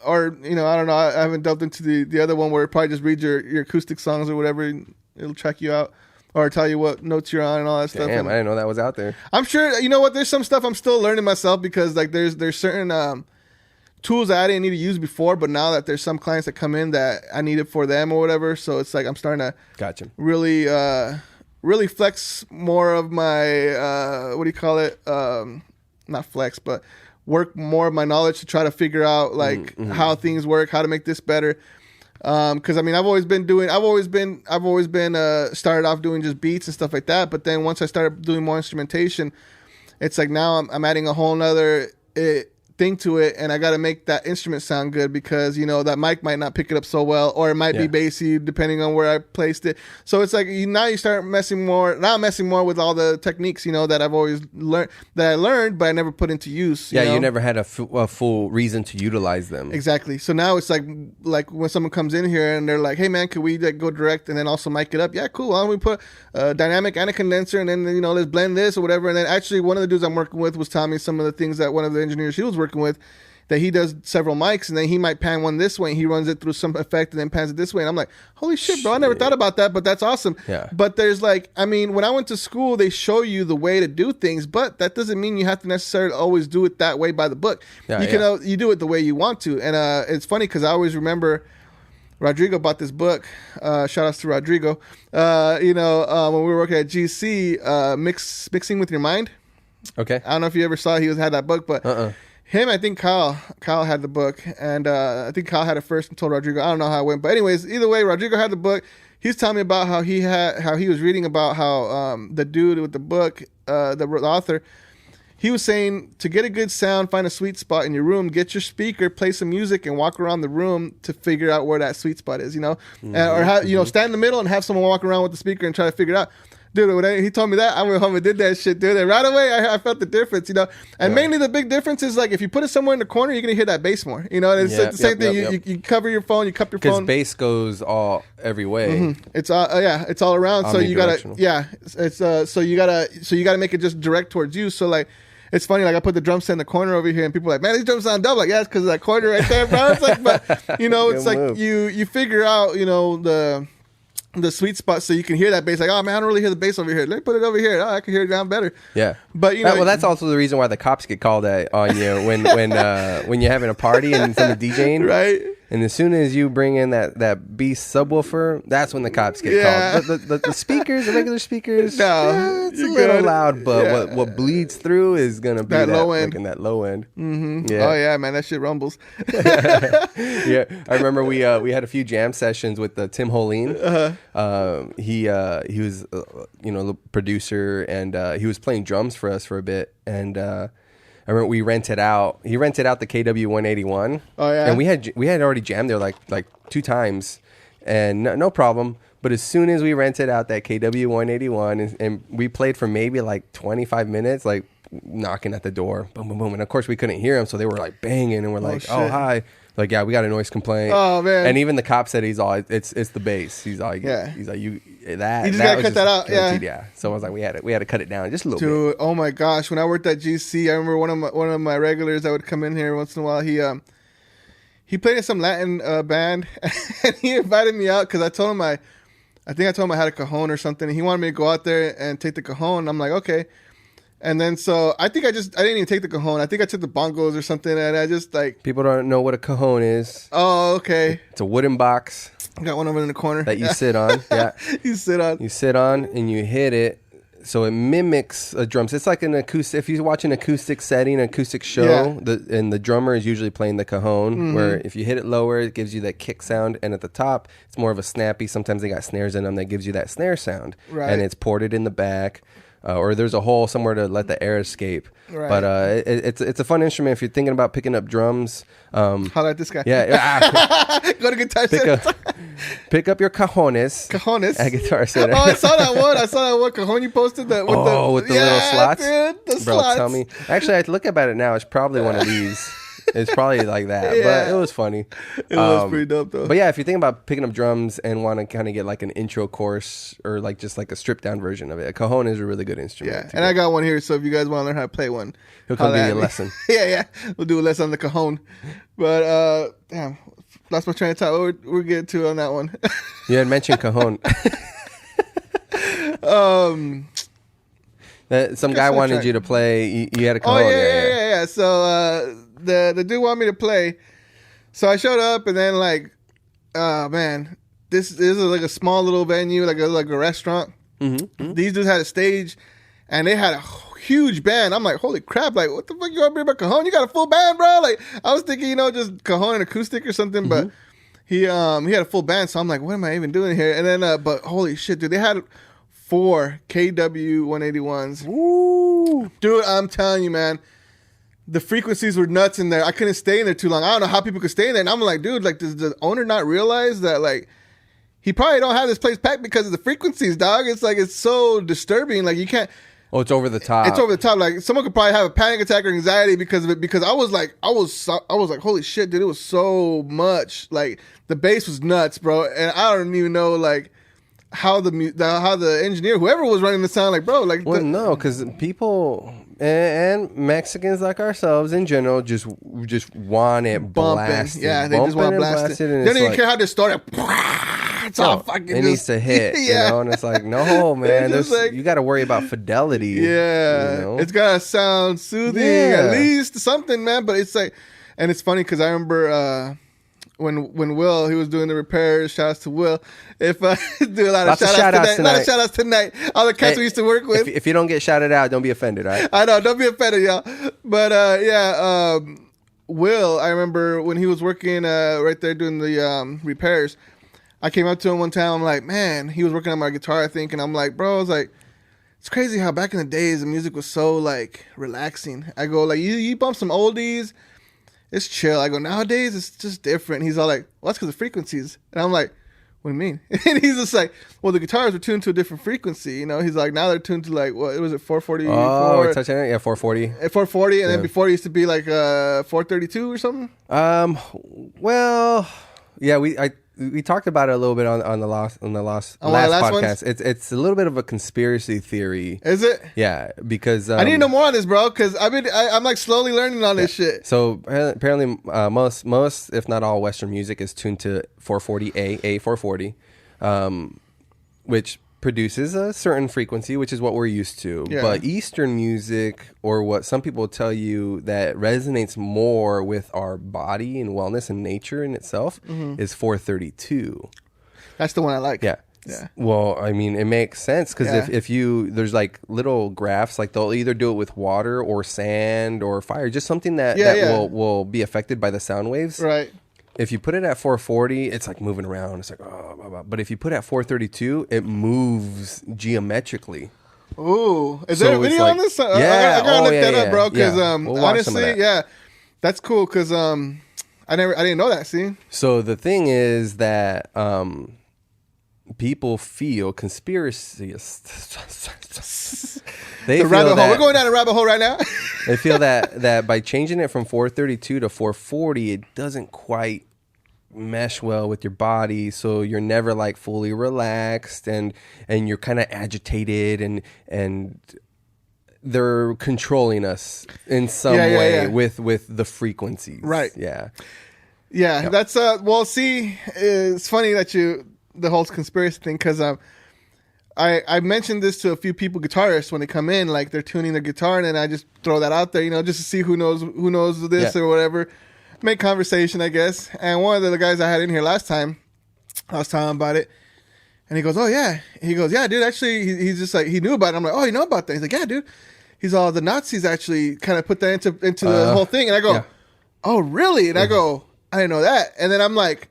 or I don't know. I haven't delved into the other one where it probably just reads your acoustic songs or whatever. And it'll track you out or tell you what notes you're on and all that stuff. Damn, I didn't know that was out there. I'm sure. You know what? There's some stuff I'm still learning myself, because like there's certain tools that I didn't need to use before, but now that there's some clients that come in that I need it for them or whatever, so it's like I'm starting to really flex more of my not flex, but work more of my knowledge to try to figure out like how things work, how to make this better. Because I mean, I've always been started off doing just beats and stuff like that. But then once I started doing more instrumentation, it's like now I'm adding a whole nother thing to it, and I got to make that instrument sound good because that mic might not pick it up so well, or it might be bassy depending on where I placed it. So it's like now you start messing more with all the techniques that I've always learned but I never put into use. You never had a full reason to utilize them. Exactly. So now it's like when someone comes in here and they're like, "Hey man, could we go direct and then also mic it up?" Yeah, cool. Why don't we put a dynamic and a condenser and then let's blend this or whatever. And then actually one of the dudes I'm working with was telling me some of the things that one of the engineers he was working with, that he does several mics and then he might pan one this way and he runs it through some effect and then pans it this way, and I'm like, holy shit, bro, I never thought about that, but that's awesome. But there's when I went to school, they show you the way to do things, but that doesn't mean you have to necessarily always do it that way by the book. You do it the way you want to. And it's funny because I always remember Rodrigo bought this book. Shout outs to Rodrigo. When we were working at GC, Mixing with Your Mind. Okay. I don't know if you ever saw he had that book, but him, I think Kyle had the book, and I think Kyle had it first and told Rodrigo. I don't know how it went, but anyways, either way, Rodrigo had the book. He's telling me about how he was reading about how the dude with the book, the author, he was saying to get a good sound, find a sweet spot in your room, get your speaker, play some music, and walk around the room to figure out where that sweet spot is. Or stand in the middle and have someone walk around with the speaker and try to figure it out. Dude, when he told me that, I went home and did that shit, dude. And right away, I felt the difference, And mainly the big difference is, if you put it somewhere in the corner, you're going to hear that bass more. And it's the same thing. You cover your phone, you cup your phone. Because bass goes every way. Mm-hmm. It's all around. So you got to, so you got to make it just direct towards you. So, it's funny, I put the drum set in the corner over here, and people are like, man, these drums sound double. It's because of that corner right there, bro. It's but, it's like you figure out, the sweet spot so you can hear that bass. Oh man, I don't really hear the bass over here. Let me put it over here. I can hear it down better. Yeah, but that's also the reason why the cops get called on you when you're having a party and someone DJing, right? And as soon as you bring in that beast subwoofer, that's when the cops get called. The speakers, the regular speakers, it's a little loud, but what bleeds through is gonna be that low end. That low end. Mm-hmm. Yeah. Oh yeah, man, that shit rumbles. Yeah, I remember we had a few jam sessions with Tim Holeen. He was the producer, and he was playing drums for us for a bit, and I remember he rented out the KW 181. Oh yeah, and we had already jammed there like 2 times, and no problem. But as soon as we rented out that KW 181 and we played for maybe 25 minutes, knocking at the door, boom, boom, boom, and of course we couldn't hear him, so they were banging, and we're oh hi. Yeah, we got a noise complaint. Oh man! And even the cop said it's the bass. He's like you that. You just gotta cut that out. Yeah. So I was like, we had to cut it down just a little bit. Dude, oh my gosh! When I worked at GC, I remember one of my regulars that would come in here once in a while. He played in some Latin band, and he invited me out because I told him I had a cajon or something, and he wanted me to go out there and take the cajon. I'm like, okay. And then so I think I didn't even take the cajon. I think I took the bongos or something, and I just people don't know what a cajon is. Oh, okay. It's a wooden box. I got one over in the corner that you sit on. Yeah, you sit on, and you hit it, so it mimics a drum. So it's like an acoustic. If you watch an acoustic setting, an acoustic show, and the drummer is usually playing the cajon. Where if you hit it lower, it gives you that kick sound, and at the top, it's more of a snappy. Sometimes they got snares in them that gives you that snare sound, right? And it's ported in the back. Or there's a hole somewhere to let the air escape. Right. But it's a fun instrument if you're thinking about picking up drums. Holla at this guy. Yeah. Go to Guitar Center. Pick up your cajones. At Guitar Center. Oh, I saw that one cajon you posted. With the little slots. Dude, the Bro, slots. Tell me. Actually, I look about it now. It's probably one of these. It's probably like that, but it was funny. It was pretty dope, though. But yeah, if you think about picking up drums and want to kind of get an intro course or just a stripped down version of it, a cajon is a really good instrument. Yeah, and I got one here, so if you guys want to learn how to play one, he'll come give you a lesson. Yeah, we'll do a lesson on the cajon. But damn, lost my train of thought. We're getting to on that one. You had mentioned cajon. Some guy wanted you to play. You had a cajon. Oh yeah. So the dude wanted me to play. So I showed up, and then oh man, this is a small little venue, like a restaurant. Mm-hmm. These dudes had a stage, and they had a huge band. I'm like, holy crap! What the fuck you want to bring about cajon? You got a full band, bro? I was thinking, just cajon and acoustic or something, but. he had a full band, so I'm like, what am I even doing here? And then, but holy shit, dude, they had 4 KW 181s. Woo! Dude, I'm telling you, man, the frequencies were nuts in there. I couldn't stay in there too long. I don't know how people could stay in there. And I'm like, dude, like, does the owner not realize that, like, he probably don't have this place packed because of the frequencies, dog? It's like, it's so disturbing. Like, you can't. Oh, it's over the top. It's over the top. Like, someone could probably have a panic attack or anxiety because of it. Because I was like, holy shit, dude, it was so much. Like, the bass was nuts, bro. And I don't even know, like, how the engineer, whoever was running the sound, like, bro, like. Well, no, because people and Mexicans like ourselves in general just want it blasted. Yeah, they just want blasted. They don't even care how they start. It's all fucking. It needs to hit, you know, and it's like, no, man, like, you got to worry about fidelity. Yeah, you know? It's gotta sound soothing, at least something, man. But it's like, and it's funny because I remember when Will, he was doing the repairs. Shout outs to Will. If do a lot of shout outs tonight. A lot of shout outs tonight. All the cats we used to work with. If you don't get shouted out, don't be offended, all right? I know, don't be offended, y'all. But Will, I remember when he was working right there doing the repairs. I came up to him one time. I'm like, man, he was working on my guitar, I think, and I'm like, bro, I was like, it's crazy how back in the days the music was so like relaxing. I go, like, you bump some oldies, it's chill. I go, nowadays it's just different. He's all like, well, that's because of frequencies. And I'm like, what do you mean? And he's just like, well, the guitars were tuned to a different frequency. You know, he's like, now they're tuned to like, what was it, 440? Oh, we're touching it? Yeah, 440. 440, and then before it used to be like 432 or something? Well, yeah, we talked about it a little bit on the last podcast. It's a little bit of a conspiracy theory. Is it? Yeah, because I need to know more on this, bro. Because I'm like slowly learning on this shit. So apparently, most if not all Western music is tuned to 440 A440, which produces a certain frequency, which is what we're used to. Yeah. But Eastern music, or what some people tell you that resonates more with our body and wellness and nature in itself, is 432. That's the one I like. Yeah. Well, I mean, it makes sense because if there's like little graphs, like they'll either do it with water or sand or fire, just something that will be affected by the sound waves. Right. If you put it at 440, it's like moving around. It's like, oh, blah, blah. But if you put it at 432, it moves geometrically. Ooh. Is there a video on this? Yeah. I gotta look that up, bro. Because we'll honestly, that's cool. Because I didn't know that. See. So the thing is that people feel conspiracists. The rabbit hole. We're going down a rabbit hole right now. They feel that by changing it from 432 to 440, it doesn't quite mesh well with your body, so you're never like fully relaxed, and you're kind of agitated, and they're controlling us in some way with the frequencies. Right. Yeah. That's well, see, it's funny that the whole conspiracy thing, because I mentioned this to a few people, guitarists, when they come in, like they're tuning their guitar, and then I just throw that out there, just to see who knows this or whatever. Make conversation, I guess. And one of the guys I had in here last time, I was telling him about it, and he goes, "Oh yeah." He goes, "Yeah, dude. Actually, he's just like, he knew about it." I'm like, "Oh, you know about that?" He's like, "Yeah, dude." He's all, the Nazis actually kind of put that into the whole thing, and I go, "Oh, really?" And I go, "I didn't know that." And then I'm like,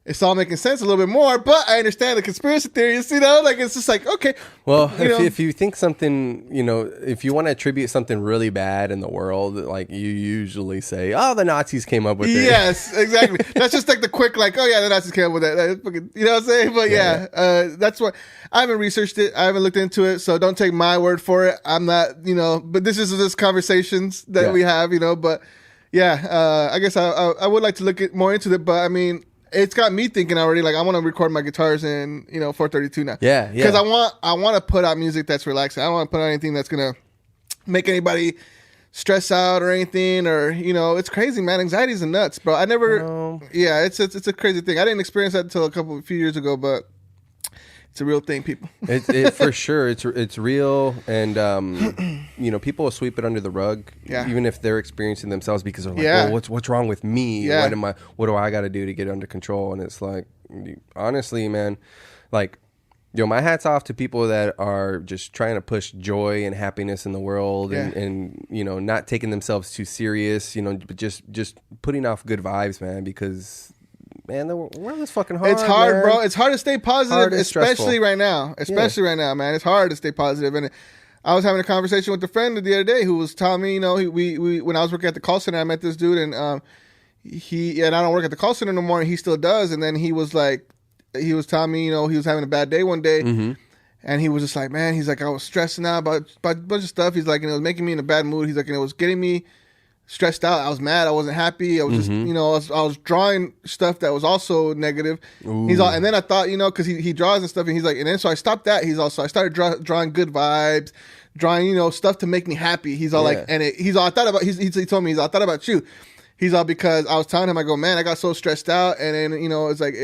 it's all making sense a little bit more, but I understand the conspiracy theories, like, it's just like, okay. Well, if you think something, if you want to attribute something really bad in the world, like, you usually say, oh, the Nazis came up with it. Yes, exactly. That's just like the quick, like, oh yeah, the Nazis came up with that. You know what I'm saying? But that's what, I haven't researched it. I haven't looked into it, so don't take my word for it. I'm not, but this is just conversations that we have, but I guess I would like to look more into it, but I mean, it's got me thinking already. Like, I want to record my guitars in 432 now. Yeah. Because I want to put out music that's relaxing. I don't want to put out anything that's gonna make anybody stress out or anything. Or it's crazy, man. Anxiety is nuts, bro. I never. Yeah, it's a crazy thing. I didn't experience that until a few years ago, but it's a real thing, people. It for sure. It's real, and people will sweep it under the rug, even if they're experiencing themselves, because they're like, well, what's wrong with me? Yeah. What do I got to do to get under control? And it's like, honestly, man, like, my hat's off to people that are just trying to push joy and happiness in the world, and not taking themselves too serious, but just putting off good vibes, man, because man, the world is fucking hard. It's hard, man. bro. It's hard to stay positive, especially right now. Especially right now, man. It's hard to stay positive. And I was having a conversation with a friend the other day who was telling me, we when I was working at the call center, I met this dude, and I don't work at the call center no more, and he still does. And then he was telling me, he was having a bad day one day. Mm-hmm. And he was just like, man, he's like, I was stressing out about a bunch of stuff. He's like, and it was making me in a bad mood. He's like, and it was getting me stressed out. I was mad. I wasn't happy. I was just, I was drawing stuff that was also negative. And then I thought, because he draws and stuff, and he's like, and then so I stopped that. I started drawing good vibes, drawing, stuff to make me happy. He's all like, and he told me, I thought about you. He's all, because I was telling him, I go, man, I got so stressed out, and then it's like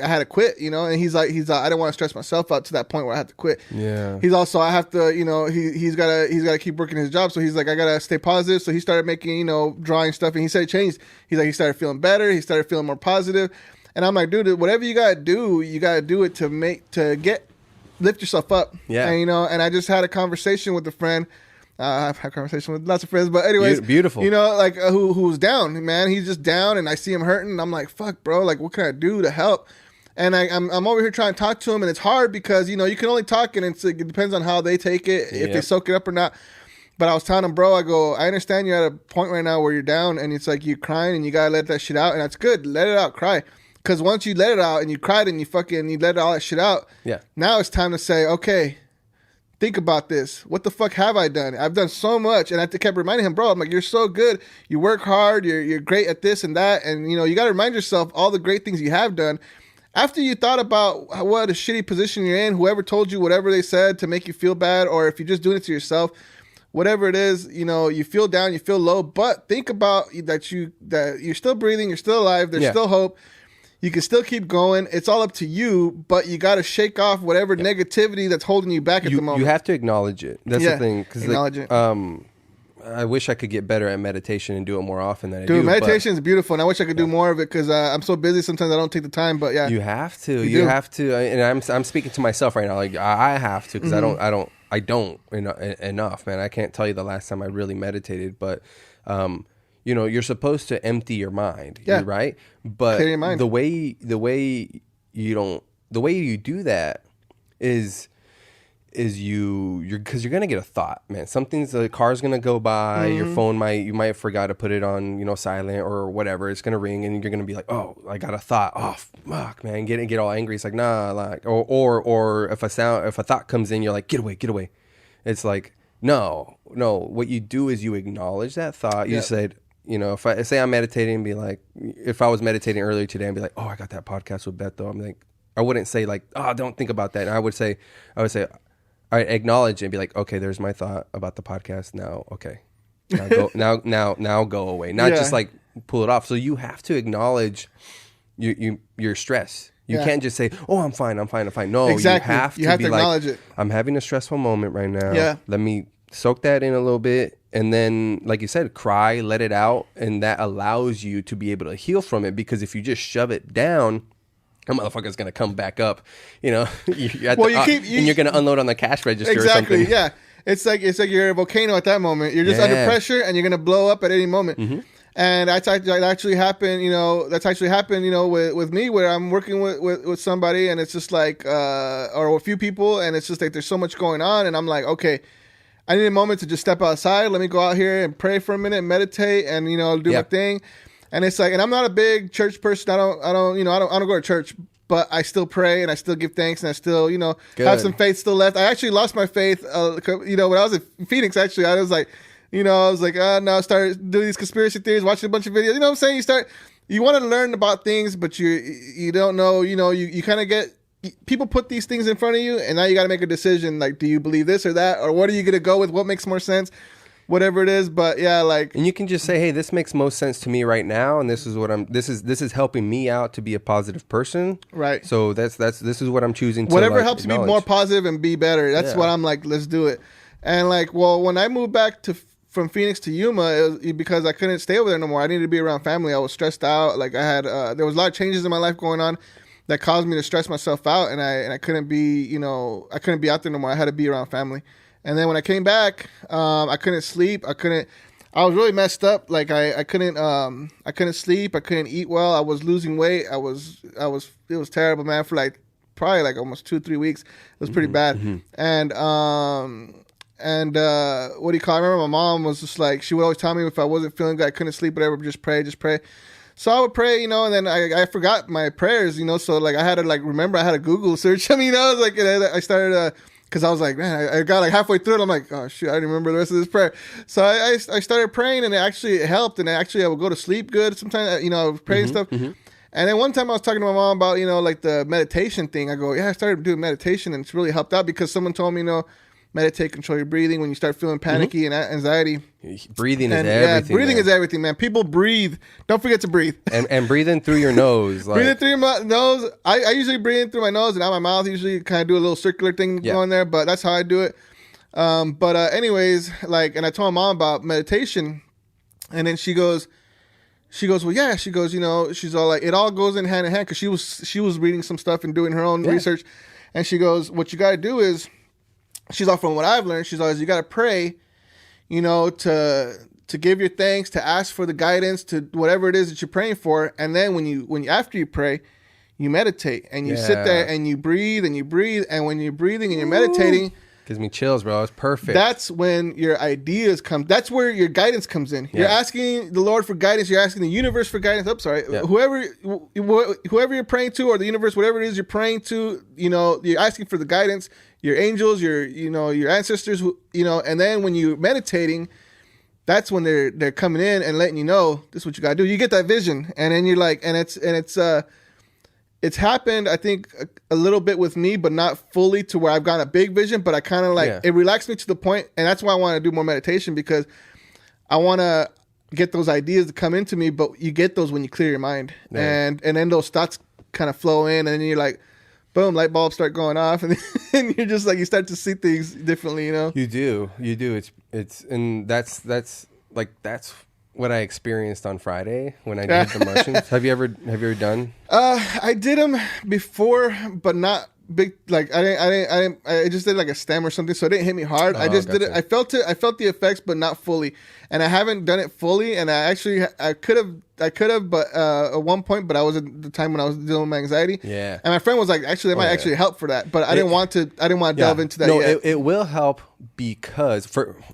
I had to quit, and he's like, I didn't want to stress myself out to that point where I had to quit. Yeah. He's also, I have to, he's gotta keep working his job, so he's like, I gotta stay positive. So he started making, drawing stuff, and he said it changed. He's like, he started feeling better. He started feeling more positive, and I'm like, dude, whatever you gotta do it to lift yourself up. Yeah. And and I just had a conversation with a friend. I've had conversation with lots of friends, but anyways, beautiful. Who's down, man. He's just down, and I see him hurting. And I'm like, fuck, bro. Like, what can I do to help? And I'm over here trying to talk to him, and it's hard because you can only talk, and it depends on how they take it, if they soak it up or not. But I was telling him, bro, I go, I understand you're at a point right now where you're down, and it's like you're crying, and you gotta let that shit out, and that's good. Let it out, cry. Because once you let it out, and you cried, and you let all that shit out. Yeah. Now it's time to say, okay, think about this. What the fuck have I done? I've done so much. And I kept reminding him, bro, I'm like, you're so good. You work hard. You're great at this and that. And, you got to remind yourself all the great things you have done. After you thought about what a shitty position you're in, whoever told you whatever they said to make you feel bad, or if you're just doing it to yourself, whatever it is, you feel down, you feel low. But think about that you're still breathing, you're still alive, there's still hope. You can still keep going. It's all up to you, but you got to shake off whatever negativity that's holding you back at the moment. You have to acknowledge it. That's the thing. Acknowledge it. I wish I could get better at meditation and do it more often than I do. Dude, meditation is beautiful, and I wish I could do more of it because I'm so busy. Sometimes I don't take the time, but yeah. You have to. You have to. And I'm speaking to myself right now. Like, I have to because I don't enough, man. I can't tell you the last time I really meditated, but... you're supposed to empty your mind, right? But clear your mind. the way you do that is you're because you're gonna get a thought, man. The car's gonna go by, your phone you might have forgot to put it on, silent or whatever. It's gonna ring, and you're gonna be like, oh, I got a thought. Oh, fuck, man, get all angry. It's like, nah, like, or if a thought comes in, you're like, get away. It's like, no. What you do is you acknowledge that thought. You said. If I say I'm meditating and be like, if I was meditating earlier today and be like, oh, I got that podcast with Beto, I'm like, I wouldn't say like, oh, don't think about that. And I would say, all right, acknowledge it and be like, okay, there's my thought about the podcast now. Okay, now go away. Not just like pull it off. So you have to acknowledge your stress. You can't just say, oh, I'm fine. No, exactly. You have to acknowledge it. I'm having a stressful moment right now. Yeah. Let me soak that in a little bit. And then, like you said, cry, let it out. And that allows you to be able to heal from it. Because if you just shove it down, a motherfucker's going to come back up. And you're going to unload on the cash register or something. Exactly, yeah. It's like you're a volcano at that moment. You're just under pressure and you're going to blow up at any moment. Mm-hmm. And that actually happened, with me where I'm working with somebody and it's just like, or a few people, and it's just like there's so much going on. And I'm like, okay, I need a moment to just step outside. Let me go out here and pray for a minute, and meditate, and do my thing. And it's like, and I'm not a big church person. I don't go to church, but I still pray and I still give thanks and I still have some faith still left. I actually lost my faith. When I was in Phoenix, actually, I was like, I started doing these conspiracy theories, watching a bunch of videos. You know what I'm saying? You want to learn about things, but you don't know. You kind of get. People put these things in front of you, and now you got to make a decision. Like, do you believe this or that, or what are you going to go with? What makes more sense? Whatever it is, but yeah, like, and you can just say, "Hey, this makes most sense to me right now, and this is what this is helping me out to be a positive person." Right. So this is what I'm choosing. Whatever helps me be more positive and be better. That's what I'm like. Let's do it. And like, well, when I moved back from Phoenix to Yuma, it was because I couldn't stay over there no more. I needed to be around family. I was stressed out. Like I had, there was a lot of changes in my life going on that caused me to stress myself out, and I couldn't be, I couldn't be out there no more. I had to be around family. And then when I came back, I couldn't sleep. I I was really messed up. Like I couldn't sleep. I couldn't eat well. I was losing weight. It was terrible, man, for like probably like almost 2-3 weeks. It was pretty bad. And what do you call it? I remember my mom was just like, she would always tell me if I wasn't feeling good, I couldn't sleep, whatever, just pray. So I would pray, you know, and then I forgot my prayers, you know, so like I had to like remember I had a Google search. I mean, I was like, I started because I was like, man, I got like halfway through it. I'm like, oh shit, I didn't remember the rest of this prayer. So I started praying, and it helped, and actually I would go to sleep good. Sometimes, you know, I would pray and stuff. And then one time I was talking to my mom about, you know, like the meditation thing. I go, yeah, I started doing meditation, and it's really helped out because someone told me, you know, meditate, control your breathing when you start feeling panicky and anxiety. Breathing is everything. Yeah, breathing is everything, man. People breathe. Don't forget to breathe. And breathing through your nose. Like. Breathing through your nose. I usually breathe in through my nose and out my mouth. Usually kind of do a little circular thing going there, but that's how I do it. Anyways, like, and I told my mom about meditation, and then she goes, well, yeah. She goes, you know, she's all like, it all goes in hand because she was reading some stuff and doing her own research, and she goes, what you got to do is, she's all from what I've learned. She's always, you got to pray, you know, to give your thanks, to ask for the guidance, to whatever it is that you're praying for. And then when you after you pray, you meditate and you sit there and you breathe. And when you're breathing and you're meditating, gives me chills, bro. It's perfect. That's when your ideas come. That's where your guidance comes in. Yeah. You're asking the Lord for guidance. You're asking the universe for guidance. I'm sorry. Yeah. Whoever you're praying to, or the universe, whatever it is you're praying to, you know, you're asking for the guidance. Your angels, your ancestors, you know, and then when you're meditating, that's when they're coming in and letting you know this is what you gotta do. You get that vision, and then you're like, and it's happened, I think, a little bit with me, but not fully to where I've got a big vision. But I kind of like it relaxed me to the point, and that's why I want to do more meditation, because I want to get those ideas to come into me. But you get those when you clear your mind, and then those thoughts kind of flow in, and then you're like, boom, light bulbs start going off, and you're just like, you start to see things differently, you know? You do. It's and that's what I experienced on Friday when I did the mushrooms. Have you ever done? I did them before, but not big. Like I just did like a stem or something, so it didn't hit me hard. I just did it. I felt the effects, but not fully. And I haven't done it fully. And I could have, but at one point, but I was at the time when I was dealing with my anxiety. Yeah. And my friend was like, actually, it might actually help for that. But I didn't want to delve into that yet. It will help because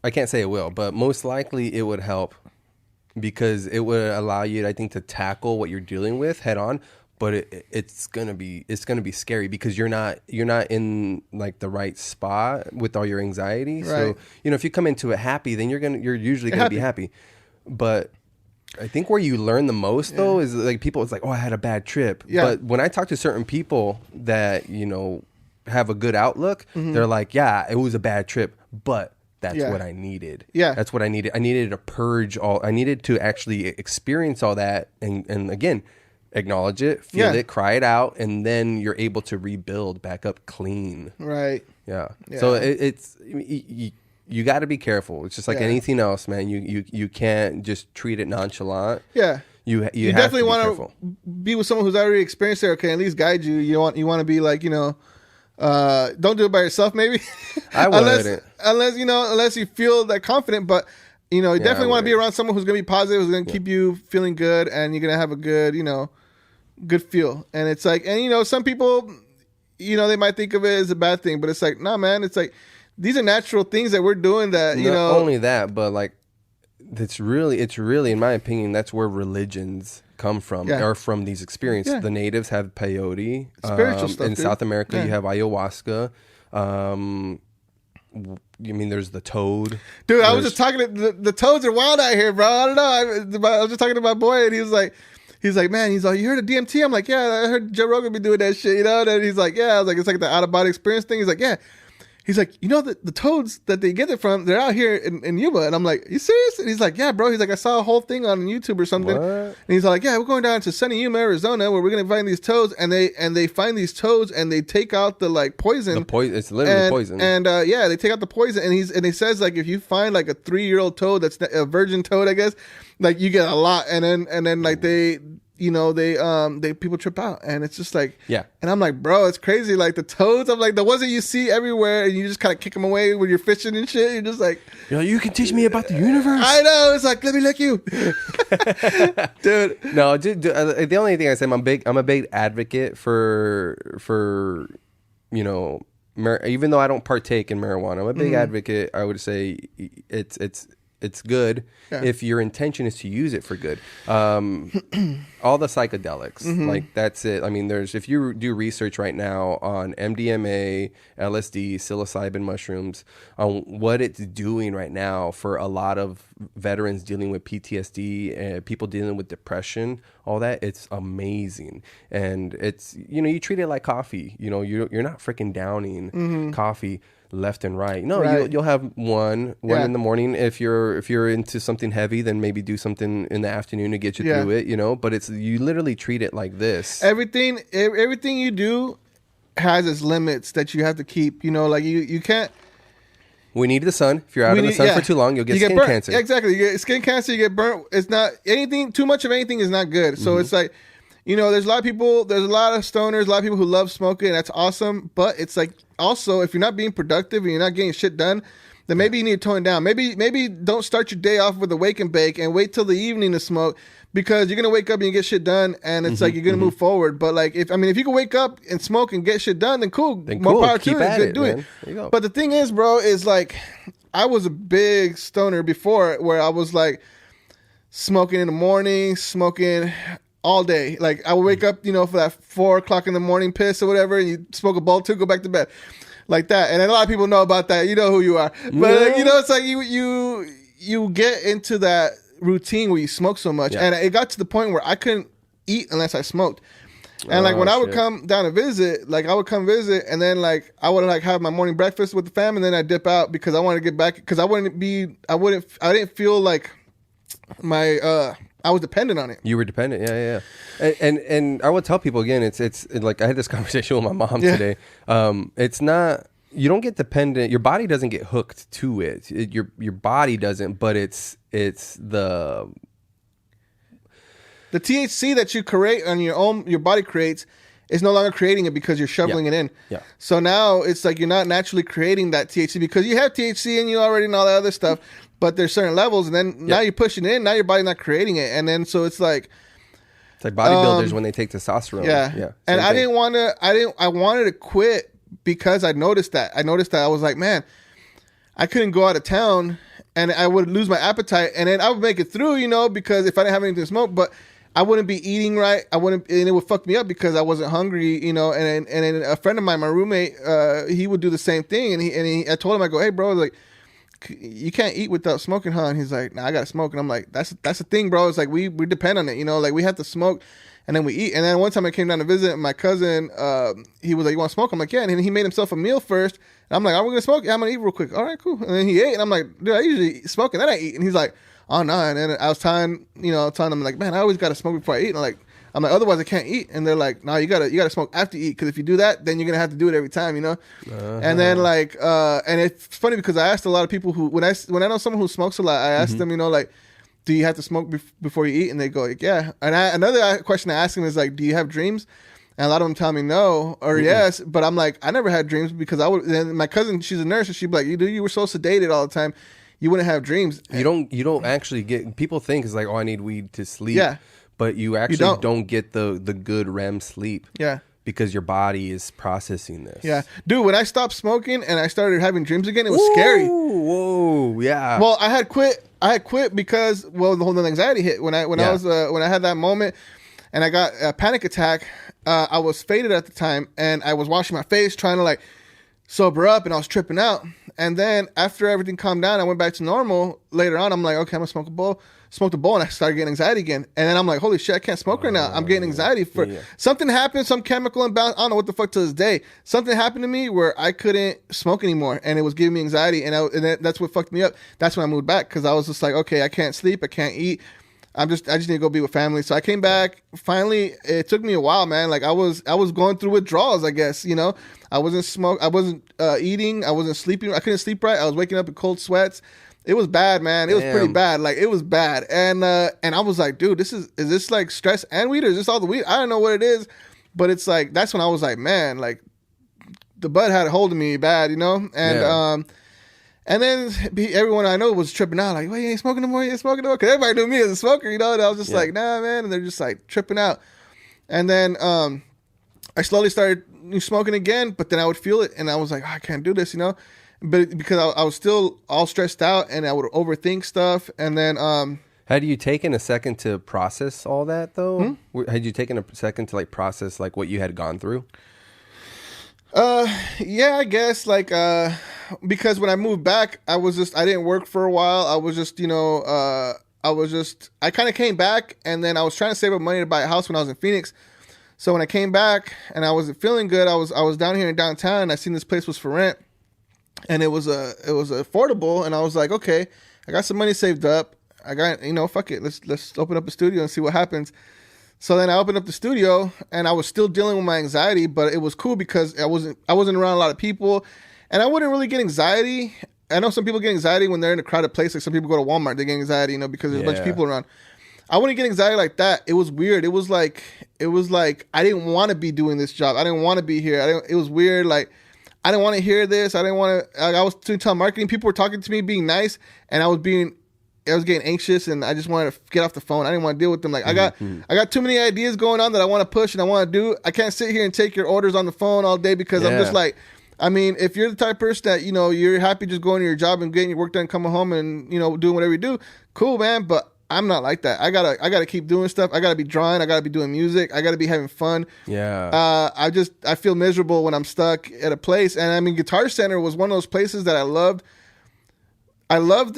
I can't say it will, but most likely it would help because it would allow you, I think, to tackle what you're dealing with head on. But it's gonna be scary because you're not in like the right spot with all your anxiety. Right. So you know, if you come into it happy, then you're usually gonna be happy. But I think where you learn the most though is like people. It's like, oh, I had a bad trip. Yeah. But when I talk to certain people that, you know, have a good outlook, they're like, yeah, it was a bad trip, but that's what I needed. Yeah, that's what I needed. I needed to purge all. I needed to actually experience all that, and again, acknowledge it, feel it, cry it out, and then you're able to rebuild back up clean. Right. Yeah. So it's you got to be careful. It's just like anything else, man. You can't just treat it nonchalant. Yeah. You definitely want to be with someone who's already experienced it, or can at least guide you. You want to be like, you know, don't do it by yourself, maybe. I wouldn't. Unless you feel that confident, but you know, you definitely want to be around someone who's going to be positive, who's going to keep you feeling good, and you're going to have a good, you know, good feel. And it's like, and you know, some people, you know, they might think of it as a bad thing, but it's like, nah, man, it's like, these are natural things that we're doing that, you know. Not only that, but like, it's really, in my opinion, that's where religions come from, or from these experiences. The natives have peyote. Spiritual stuff. In South America, you have ayahuasca. You mean there's the toad? Dude, I was just talking to the toads are wild out here, bro. I don't know. I was just talking to my boy, and he was like, man, he's like, you heard of DMT? I'm like, yeah, I heard Joe Rogan be doing that shit, you know? And he's like, yeah. I was like, it's like the out-of-body experience thing. He's like, yeah. He's like, you know, the toads that they get it from, they're out here in Yuma. And I'm like, you serious? And he's like, yeah, bro. He's like, I saw a whole thing on YouTube or something. What? And he's like, yeah, we're going down to sunny Yuma, Arizona, where we're going to find these toads. And they find these toads and they take out the like poison. It's literally poison. And they take out the poison. And he says, like, if you find like a 3-year-old toad, that's a virgin toad, I guess, like you get a lot. And then like they they people trip out, and it's just like, yeah. And I'm like, bro, it's crazy. Like the toads, I'm like the ones that you see everywhere, and you just kind of kick them away when you're fishing and shit. You're just like, you can teach me about the universe. I know. It's like, let me lick you, dude. No, dude. The only thing I say, I'm a big advocate for even though I don't partake in marijuana, I'm a big advocate. I would say it's good if your intention is to use it for good. All the psychedelics, like that's it. I mean, if you do research right now on MDMA, LSD, psilocybin mushrooms, on what it's doing right now for a lot of veterans dealing with PTSD, people dealing with depression, all that, it's amazing. And it's, you treat it like coffee. You're not freaking downing coffee left and right. No, right. You'll have one in the morning. If you're into something heavy, then maybe do something in the afternoon to get you through it. But you literally treat it like this. Everything you do has its limits that you have to keep. Like you can't. We need the sun. If you're out in the sun for too long, you'll get skin cancer. Yeah, exactly. You get skin cancer. You get burnt. It's not anything. Too much of anything is not good. So it's like, there's a lot of people. There's a lot of stoners. A lot of people who love smoking. And that's awesome. But it's like, also, if you're not being productive and you're not getting shit done, then maybe you need to tone it down. Maybe don't start your day off with a wake and bake and wait till the evening to smoke, because you're gonna wake up and you get shit done, and it's like you're gonna move forward. But like, if you can wake up and smoke and get shit done, then cool. More power to you. Do it. There you go. But the thing is, bro, is like, I was a big stoner before, where I was like smoking in the morning, smoking all day. Like I would wake up, for that 4 o'clock in the morning piss or whatever, and you smoke a bowl too, go back to bed, like that. And a lot of people know about that. You know who you are, but it's like you get into that routine where you smoke so much, and it got to the point where I couldn't eat unless I smoked. And like when I would come down to visit, like I would come visit, and then like I would like have my morning breakfast with the fam, and then I dip out because I wanted to get back, because I didn't feel like I was dependent on it. You were dependent, yeah. And I would tell people again, it's like I had this conversation with my mom today. It's not, you don't get dependent. Your body doesn't get hooked to it. Your body doesn't, but it's the THC that you create on your own, your body creates, is no longer creating it because you're shoveling it in. Yeah. So now it's like you're not naturally creating that THC, because you have THC in you already and all that other stuff, but there's certain levels, and then now you're pushing it in, now your body's not creating it, and then so it's like bodybuilders when they take testosterone. Yeah. And I wanted to quit because I noticed that. I was like, man, I couldn't go out of town and I would lose my appetite, and then I would make it through, because if I didn't have anything to smoke, but I wouldn't be eating right. And it would fuck me up because I wasn't hungry, and then a friend of mine, my roommate, he would do the same thing. And I told him, I go, hey bro, like, you can't eat without smoking, huh? And he's like, nah, I gotta smoke. And I'm like, that's the thing, bro. It's like, we depend on it, like we have to smoke and then we eat. And then one time I came down to visit my cousin, he was like, you want to smoke? I'm like, yeah. And he made himself a meal first. And I'm like, are we gonna smoke? Yeah, I'm gonna eat real quick. All right, cool. And then he ate, and I'm like, dude, I usually smoke and then I eat. And he's like, oh no. And then I was telling him like, man, I always gotta smoke before I eat. And I'm like, otherwise I can't eat. And they're like, no, you gotta smoke after you eat, because if you do that, then you're gonna have to do it every time, And then like, and it's funny because I asked a lot of people who, when I know someone who smokes a lot, I asked them, like, do you have to smoke before you eat? And they go, like, yeah. And another question I ask them is like, do you have dreams? And a lot of them tell me no or yes, but I'm like, I never had dreams, because then my cousin, she's a nurse, and she'd be like, you were so sedated all the time, you wouldn't have dreams. You don't actually get, people think it's like, oh, I need weed to sleep. Yeah. But you actually don't get the good REM sleep. Yeah. Because your body is processing this. Yeah. Dude, when I stopped smoking and I started having dreams again, it was scary. Whoa, yeah. Well, I had quit because, the whole anxiety hit. When I had that moment and I got a panic attack, I was faded at the time, and I was washing my face, trying to like sober up, and I was tripping out. And then after everything calmed down, I went back to normal. Later on, I'm like, okay, I'm gonna smoke a bowl. Smoked a bowl, and I started getting anxiety again. And then I'm like, holy shit, I can't smoke right now. I'm getting anxiety for something happened, some chemical imbalance. I don't know what the fuck to this day. Something happened to me where I couldn't smoke anymore, and it was giving me anxiety. And that's what fucked me up. That's when I moved back, because I was just like, okay, I can't sleep, I can't eat. I just need to go be with family. So I came back. Finally, it took me a while, man. Like I was going through withdrawals, I guess. I wasn't eating. I wasn't sleeping. I couldn't sleep right. I was waking up in cold sweats. It was bad, man. It was pretty bad. Like, it was bad. And I was like, dude, is this like stress and weed, or is this all the weed? I don't know what it is. But it's like, that's when I was like, man, like, the bud had a hold of me bad, you know? And then everyone I know was tripping out, like, wait, you ain't smoking no more? You ain't smoking no more? Because everybody knew me as a smoker, you know? And I was just like, nah, man. And they're just like tripping out. And then I slowly started smoking again, but then I would feel it, and I was like, oh, I can't do this, you know? But because I was still all stressed out, and I would overthink stuff. And then had you taken a second to process all that, though? Had you taken a second to like process like what you had gone through? Yeah, I guess, like, because when I moved back, I didn't work for a while. I was just, you know, I kind of came back, and then I was trying to save up money to buy a house when I was in Phoenix. So when I came back and I wasn't feeling good, I was down here in downtown, and I seen this place was for rent, and it was affordable, and I was like, okay, I got some money saved up. I got, you know, fuck it, let's open up a studio and see what happens. So then I opened up the studio, and I was still dealing with my anxiety, but it was cool because I wasn't around a lot of people, and I wouldn't really get anxiety. I know some people get anxiety when they're in a crowded place. Like, some people go to Walmart, they get anxiety, you know, because there's a bunch of people around. I wouldn't get anxiety like that. It was weird. It was like I didn't want to be doing this job. I didn't want to be here. It was weird. Like, I didn't want to hear this. I didn't want to. I was doing telemarketing. People were talking to me, being nice, and I was getting anxious, and I just wanted to get off the phone. I didn't want to deal with them. Like, I got too many ideas going on that I want to push and I want to do. I can't sit here and take your orders on the phone all day because I'm just like, I mean, if you're the type of person that, you know, you're happy just going to your job and getting your work done, coming home and, you know, doing whatever you do, cool, man. But I'm not like that. I gotta keep doing stuff. I gotta be drawing. I gotta be doing music. I gotta be having fun. Yeah. I feel miserable when I'm stuck at a place. And I mean, Guitar Center was one of those places that I loved. I loved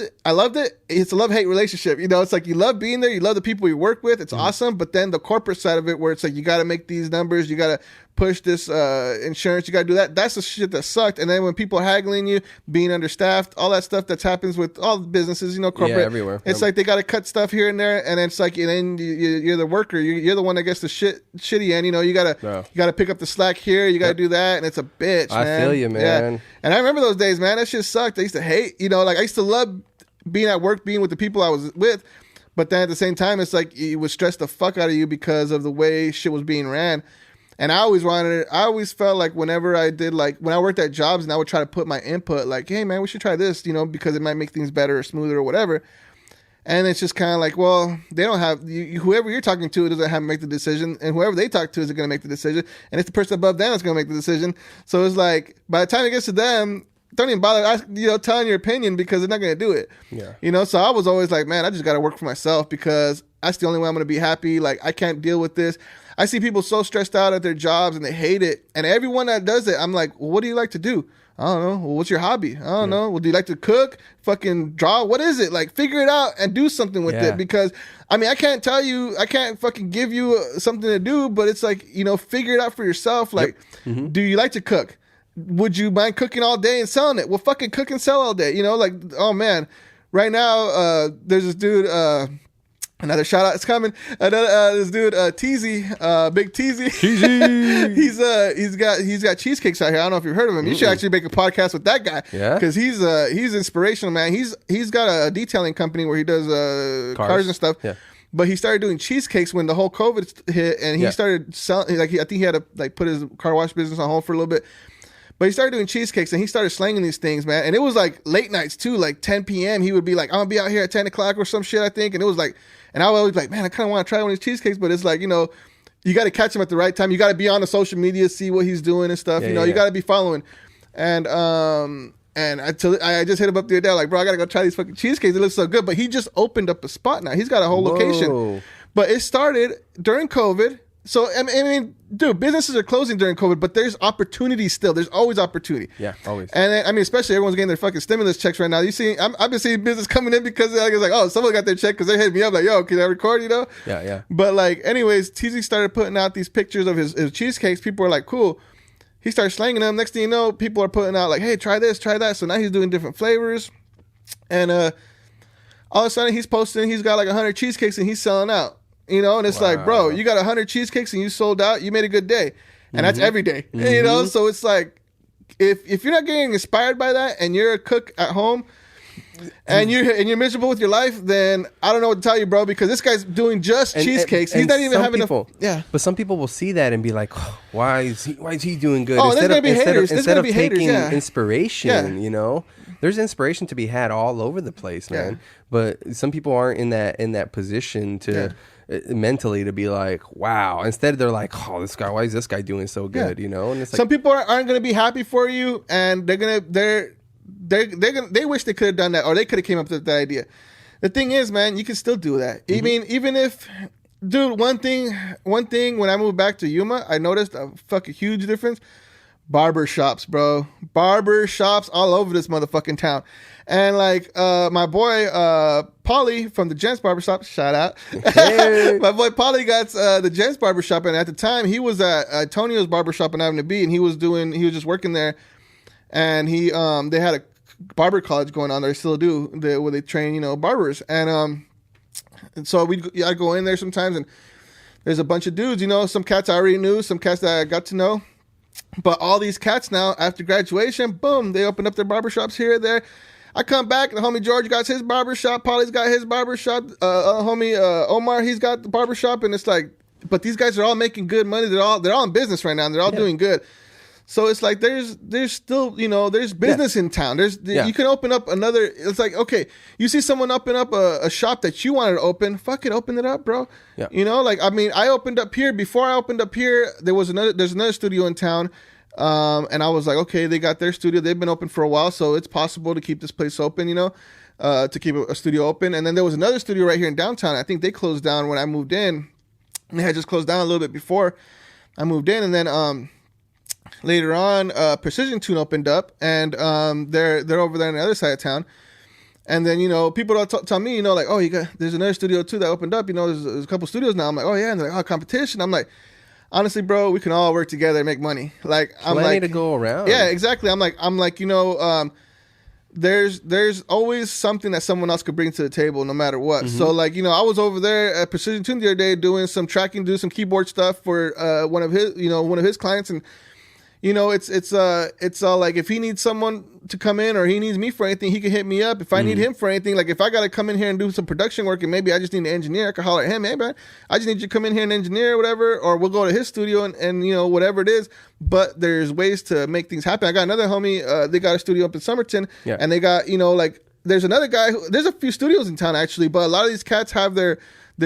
it. It's a love-hate relationship. You know, it's like you love being there. You love the people you work with. It's awesome. But then the corporate side of it, where it's like you got to make these numbers. You got to push this insurance. You got to do that. That's the shit that sucked. And then when people are haggling you, being understaffed, all that stuff that happens with all the businesses, you know, corporate. Yeah, everywhere. It's like they got to cut stuff here and there. And then it's like, and then you're the worker. You're the one that gets the shitty end. You know, you got to pick up the slack here. You got to do that. And it's a bitch, man. I feel you, man. Yeah. And I remember those days, man. That shit sucked. I used to hate, you know, like I used to love being at work, being with the people I was with. But then at the same time, it's like it would stress the fuck out of you because of the way shit was being ran. And I always felt like whenever I did, like when I worked at jobs and I would try to put my input, like, hey man, we should try this, you know, because it might make things better or smoother or whatever. And it's just kind of like, well, they don't have, whoever you're talking to doesn't have to make the decision, and whoever they talk to is going to make the decision, and it's the person above them that's going to make the decision. So it's like, by the time it gets to them, don't even bother, you know, telling your opinion because they're not going to do it. Yeah. You know, so I was always like, man, I just got to work for myself because that's the only way I'm going to be happy. Like, I can't deal with this. I see people so stressed out at their jobs and they hate it. And everyone that does it, I'm like, well, what do you like to do? I don't know. Well, what's your hobby? I don't know. Well, do you like to cook? Fucking draw? What is it? Like, figure it out and do something with it. Because, I mean, I can't fucking give you something to do, but it's like, you know, figure it out for yourself. Like, do you like to cook? Would you mind cooking all day and selling it? Well, fucking cook and sell all day. You know, like, oh man. Right now, there's this dude, another shout out is coming. This dude, TZ, Big TZ. he's got cheesecakes out here. I don't know if you've heard of him. You should actually make a podcast with that guy. Yeah, because he's inspirational, man. He's got a detailing company where he does cars and stuff. Yeah. But he started doing cheesecakes when the whole COVID hit, and he started selling. Like, I think he had to put his car wash business on hold for a little bit. But he started doing cheesecakes, and he started slanging these things, man. And it was like late nights too, like 10 p.m. He would be like, I'm gonna be out here at 10 o'clock or some shit, I think. And it was like, and I was always like, man, I kind of want to try one of these cheesecakes, but it's like, you know, you got to catch him at the right time. You got to be on the social media, see what he's doing and stuff. You got to be following. And I just hit him up the other day, like, bro, I got to go try these fucking cheesecakes. It looks so good. But he just opened up a spot now. He's got a whole location. But it started during COVID. So, I mean, dude, businesses are closing during COVID, but there's opportunity still. There's always opportunity. Yeah, always. And I mean, especially everyone's getting their fucking stimulus checks right now. I've been seeing business coming in because it's like, oh, someone got their check because they hit me up like, yo, can I record, you know? Yeah. But like, anyways, TZ started putting out these pictures of his cheesecakes. People are like, cool. He started slanging them. Next thing you know, people are putting out like, hey, try this, try that. So now he's doing different flavors. And all of a sudden he's posting, he's got like 100 cheesecakes and he's selling out. You know, and it's like, bro, you got 100 cheesecakes and you sold out, you made a good day. And that's every day. You know, so it's like, if you're not getting inspired by that and you're a cook at home, and you're miserable with your life, then I don't know what to tell you, bro. Because this guy's doing just cheesecakes. He's not even having people, yeah. But some people will see that and be like, oh, why is he doing good? Oh, instead of taking inspiration, you know, there's inspiration to be had all over the place, man. Yeah. But some people aren't in that position to mentally to be like, wow. Instead, they're like, oh, this guy, why is this guy doing so good? You know, and it's like, some people aren't going to be happy for you, and they wish they could have done that, or they could have came up with that idea. The thing is, man, you can still do that. Mm-hmm. I mean, even if, dude, one thing when I moved back to Yuma, I noticed a fucking huge difference. Barber shops, bro. Barber shops all over this motherfucking town. And like my boy Paulie from the Gents Barbershop, shout out. Hey. My boy Paulie got the Gents Barbershop, and at the time he was at Antonio's Barbershop in Avenue B, and he was just working there, and he they had a barber college going on there. They still do, where they train, you know, barbers, and so I go in there sometimes, and there's a bunch of dudes, you know, some cats I already knew, some cats that I got to know. But all these cats now, after graduation, boom, they open up their barbershops here or there. I come back, the homie George got his barbershop, Paulie's got his barbershop, homie Omar, he's got the barbershop, and it's like, but these guys are all making good money. They're all in business right now, and they're all doing good. So it's like there's still, you know, there's business in town. You can open up another. It's like, okay, you see someone open up a shop that you wanted to open, fucking open it up, bro. Yeah. You know, like, I mean, I opened up here. Before I opened up here, there's another studio in town, and I was like, okay, they got their studio. They've been open for a while, so it's possible to keep this place open, you know, to keep a studio open. And then there was another studio right here in downtown. I think they closed down when I moved in. They had just closed down a little bit before I moved in, and then later on, Precision Tune opened up, and they're over there on the other side of town. And then, you know, people don't tell me, you know, like, oh, there's another studio too that opened up. You know, there's a couple studios now. I'm like, oh yeah, and they're like, oh, competition. I'm like, honestly, bro, we can all work together and make money. Like, I'm plenty like, to go around. Yeah, exactly. I'm like, you know, there's always something that someone else could bring to the table, no matter what. Mm-hmm. So, like, you know, I was over there at Precision Tune the other day doing some tracking, doing some keyboard stuff for one of his clients, and you know, it's all like, if he needs someone to come in or he needs me for anything, he can hit me up. If I need him for anything, like if I got to come in here and do some production work and maybe I just need an engineer, I can holler at him, hey man, I just need you to come in here and engineer or whatever, or we'll go to his studio and you know, whatever it is. But there's ways to make things happen. I got another homie, they got a studio up in Somerton, and they got, you know, like, there's another guy there's a few studios in town actually, but a lot of these cats have their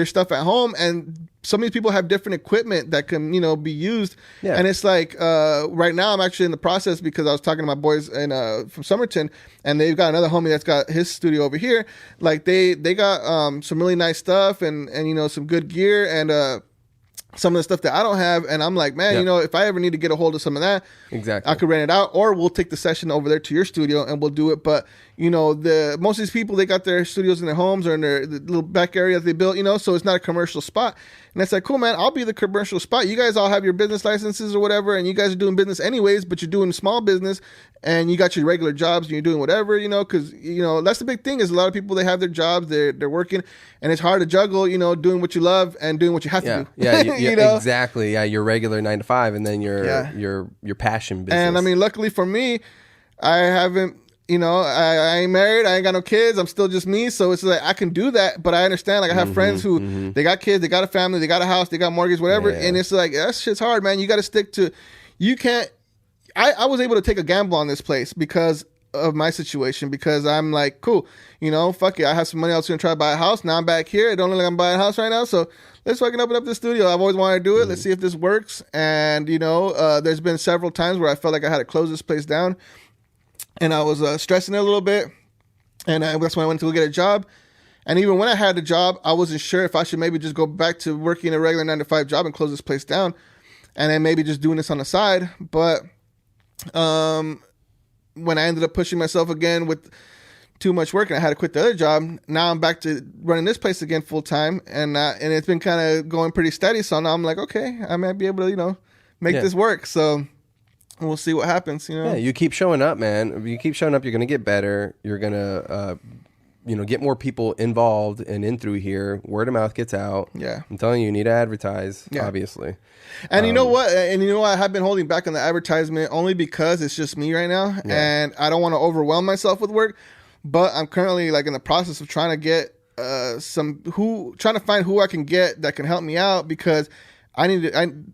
stuff at home, and some of these people have different equipment that can, you know, be used. Yeah. And it's like, right now I'm actually in the process, because I was talking to my boys from Somerton, and they've got another homie that's got his studio over here. Like they got some really nice stuff and you know, some good gear and some of the stuff that I don't have. And I'm like, man, you know, if I ever need to get a hold of some of that, exactly, I could rent it out, or we'll take the session over there to your studio and we'll do it. But you know, most of these people, they got their studios in their homes or in their little back area that they built, you know, so it's not a commercial spot. And it's like, cool, man, I'll be the commercial spot. You guys all have your business licenses or whatever, and you guys are doing business anyways, but you're doing small business and you got your regular jobs and you're doing whatever, you know, because, you know, that's the big thing is a lot of people, they have their jobs, they're working, and it's hard to juggle, you know, doing what you love and doing what you have to do. Yeah, you know? Exactly. Yeah, your regular 9 to 5 and then your passion business. And I mean, luckily for me, I haven't, you know, I ain't married. I ain't got no kids. I'm still just me. So it's like I can do that. But I understand. Like I have friends who they got kids, they got a family, they got a house, they got mortgage, whatever. Yeah. And it's like that shit's hard, man. You got to stick to. You can't. I was able to take a gamble on this place because of my situation. Because I'm like, cool, you know, fuck it. I have some money. I was gonna try to buy a house. Now I'm back here. I don't look like I'm buying a house right now. So let's fucking open up the studio. I've always wanted to do it. Let's see if this works. And you know, there's been several times where I felt like I had to close this place down. And I was stressing it a little bit, and that's when I went to go get a job. And even when I had a job, I wasn't sure if I should maybe just go back to working a regular 9 to 5 job and close this place down, and then maybe just doing this on the side. But when I ended up pushing myself again with too much work and I had to quit the other job, now I'm back to running this place again full time, and it's been kind of going pretty steady. So now I'm like, okay, I might be able to, you know, make this work. So we'll see what happens, you know. Yeah, you keep showing up, man. If you keep showing up, you're going to get better. You're going to, you know, get more people involved and in through here. Word of mouth gets out. Yeah. I'm telling you, you need to advertise, obviously. And you know what? And you know what? I have been holding back on the advertisement only because it's just me right now. Yeah. And I don't want to overwhelm myself with work. but I'm currently like in the process of trying to get trying to find who I can get that can help me out, because I need to.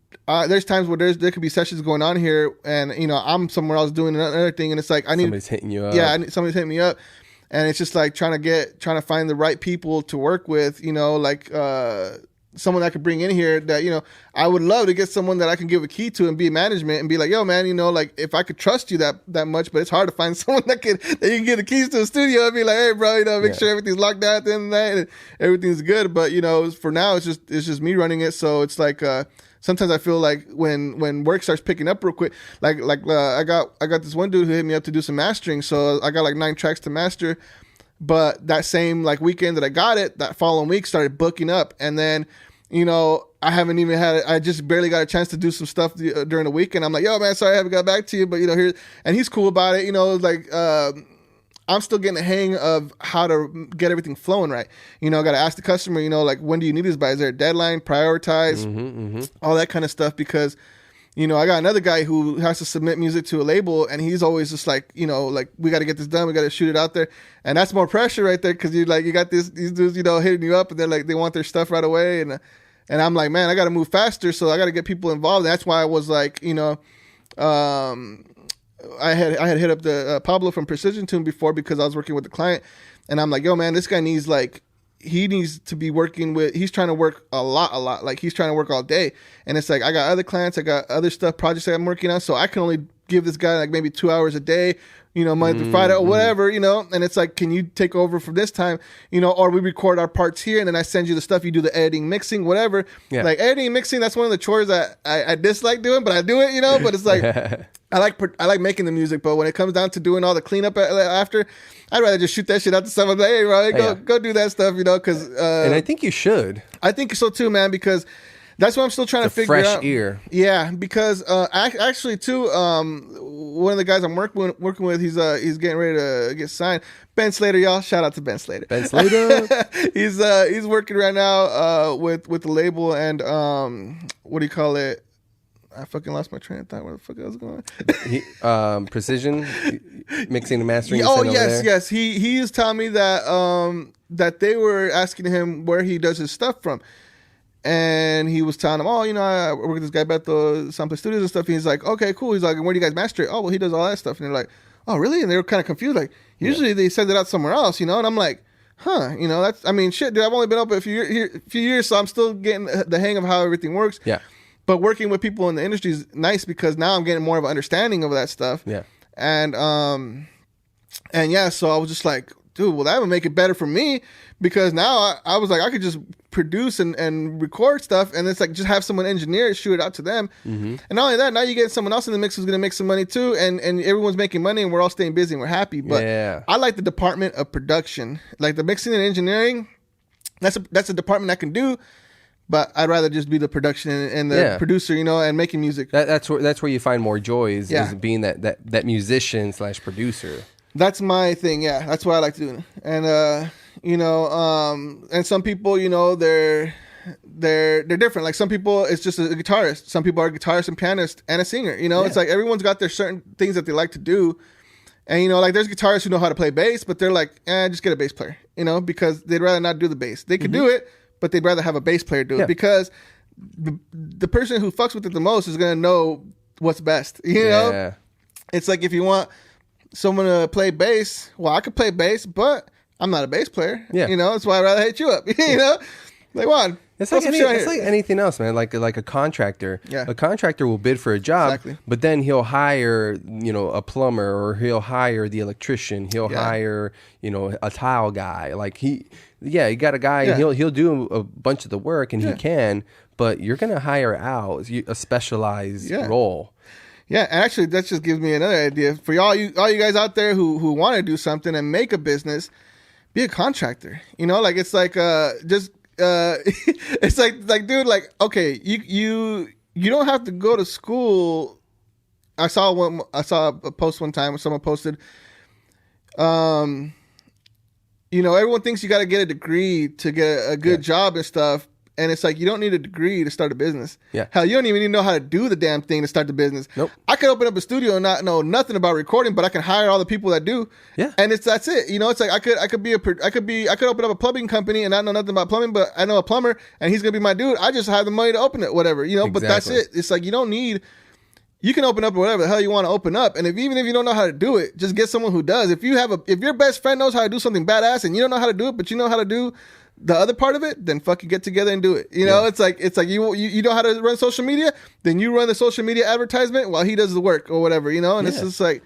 There's times where there could be sessions going on here, and I'm somewhere else doing another thing, and it's like somebody's hitting you up. Yeah, somebody's hitting me up, and it's just like trying to find the right people to work with. Someone I could bring in here that, I would love to get someone that I can give a key to and be management and be like, yo, man, like if I could trust you that much, but it's hard to find someone that you can give the keys to the studio and be like, hey, bro, make sure everything's locked down at the end of the night and everything's good. But, for now, it's just me running it. So it's like, sometimes I feel like when work starts picking up real quick, like I got this one dude who hit me up to do some mastering. So I got like 9 tracks to master. But that same like weekend that I got it, that following week started booking up. And then, I haven't even I just barely got a chance to do some stuff during the weekend. I'm like, yo, man, sorry I haven't got back to you. But, here, and he's cool about it. Like, I'm still getting the hang of how to get everything flowing right. I got to ask the customer, like, when do you need this by? Is there a deadline? Prioritize, all that kind of stuff. Because, I got another guy who has to submit music to a label, and he's always just like, like, we got to get this done. We got to shoot it out there. And that's more pressure right there, because you got these dudes, hitting you up, and they're like, they want their stuff right away. And I'm like, man, I got to move faster. So I got to get people involved. And that's why I was like, I had hit up the Pablo from Precision Tune before, because I was working with the client, and I'm like, yo, man, this guy needs he needs to be working with, he's trying to work a lot. Like, he's trying to work all day. And it's like, I got other clients, I got other projects that I'm working on. So I can only give this guy like maybe 2 hours a day, Monday through Friday or whatever, and it's like, can you take over from this time, or we record our parts here, and then I send you the stuff, you do the editing, mixing, whatever. Yeah. Like editing, mixing, that's one of the chores that I dislike doing, but I do it, but it's like, I like making the music, but when it comes down to doing all the cleanup after, I'd rather just shoot that shit out to someone like, hey, bro, go do that stuff, because and I think you should. I think so too, man, because that's what I'm still trying to figure out. Fresh ear. Yeah, because actually too, one of the guys I'm working with, he's getting ready to get signed. Ben Slater, y'all. Shout out to Ben Slater. Ben Slater. He's working right now with the label, and what do you call it? I fucking lost my train of thought. Where the fuck I was going? Precision mixing and mastering. Oh yes. He is telling me that that they were asking him where he does his stuff from. And he was telling them, I work with this guy Beto, Soundplay Studios and stuff. And he's like, okay, cool. He's like, where do you guys master it? Oh, well, he does all that stuff. And they're like, oh, really? And they were kind of confused. Like, usually they send it out somewhere else, And I'm like, that's, shit, dude, I've only been open a few years, so I'm still getting the hang of how everything works. Yeah. But working with people in the industry is nice, because now I'm getting more of an understanding of that stuff. Yeah. And yeah, so I was just like, dude, well, that would make it better for me, because now I was like, I could just produce and record stuff, and it's like, just have someone engineer it, shoot it out to them. And not only that, now you get someone else in the mix who's going to make some money too, and everyone's making money, and we're all staying busy and we're happy. But I like the department of production, like the mixing and engineering. That's a department I can do, but I'd rather just be the production and the producer, and making music. That's where you find more joy is being that musician / producer. That's my thing. Yeah, that's what I like to do. And and some people, they're different. Like, some people, it's just a guitarist. Some people are a guitarist and pianist and a singer. It's like everyone's got their certain things that they like to do. And like, there's guitarists who know how to play bass, but they're like, just get a bass player. Because they'd rather not do the bass. They could do it, but they'd rather have a bass player do it, because the person who fucks with it the most is gonna know what's best. It's like, if you want someone to play bass, well, I could play bass, but I'm not a bass player. That's why I'd rather hit you up. Like, what? It's like anything else, man. Like a contractor. Yeah. A contractor will bid for a job, but then he'll hire, a plumber, or he'll hire the electrician. He'll hire, a tile guy. Like, he got a guy, and he'll do a bunch of the work, and he can, but you're gonna hire out a specialized role. Yeah, and actually, that just gives me another idea for all you guys out there who want to do something and make a business. Be a contractor. Like, it's like it's like, dude, like, okay, you don't have to go to school. I saw a post one time where someone posted, everyone thinks you got to get a degree to get a good job and stuff. And it's like, you don't need a degree to start a business. Yeah. Hell, you don't even need to know how to do the damn thing to start the business. Nope. I could open up a studio and not know nothing about recording, but I can hire all the people that do. Yeah. And that's it. You know, it's like I could open up a plumbing company and not know nothing about plumbing, but I know a plumber and he's gonna be my dude. I just have the money to open it, whatever. You know, But that's it. It's like, you don't need. You can open up whatever the hell you want to open up, and even if you don't know how to do it, just get someone who does. If your best friend knows how to do something badass and you don't know how to do it, but you know how to do the other part of it, then fucking get together and do it. You know, it's like you know how to run social media, then you run the social media advertisement while he does the work or whatever. You know, and it's just like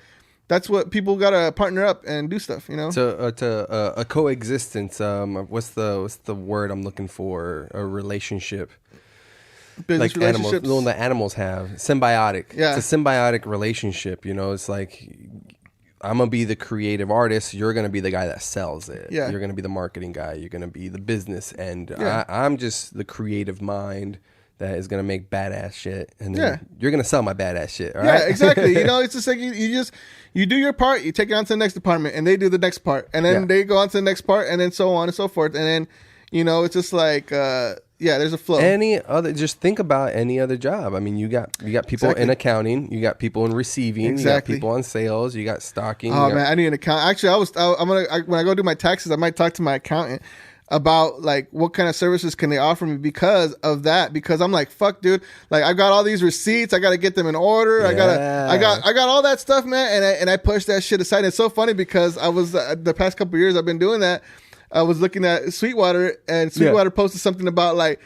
that's what people gotta partner up and do stuff. You know, to a coexistence. What's the word I'm looking for? A relationship. Business like animals, the animals have symbiotic. Yeah. It's a symbiotic relationship. You know, it's like I'm gonna be the creative artist. You're gonna be the guy that sells it. Yeah. You're gonna be the marketing guy. You're gonna be the business end. Yeah. I'm just the creative mind that is gonna make badass shit, and then you're gonna sell my badass shit. All right? Yeah, exactly. You know, it's just like you do your part, you take it on to the next department, and they do the next part, and then they go on to the next part, and then so on and so forth, and then you know, it's just like. There's a flow. Just think about any other job. I mean, you got people in accounting, you got people in receiving, you got people on sales, you got stocking. Oh man, I need an accountant. Actually, when I go do my taxes, I might talk to my accountant about like what kind of services can they offer me because of that. Because I'm like, fuck, dude. Like I've got all these receipts, I got to get them in order. Yeah. I got all that stuff, man. And I push that shit aside. And it's so funny because I was the past couple of years I've been doing that. I was looking at Sweetwater, and Sweetwater posted something about like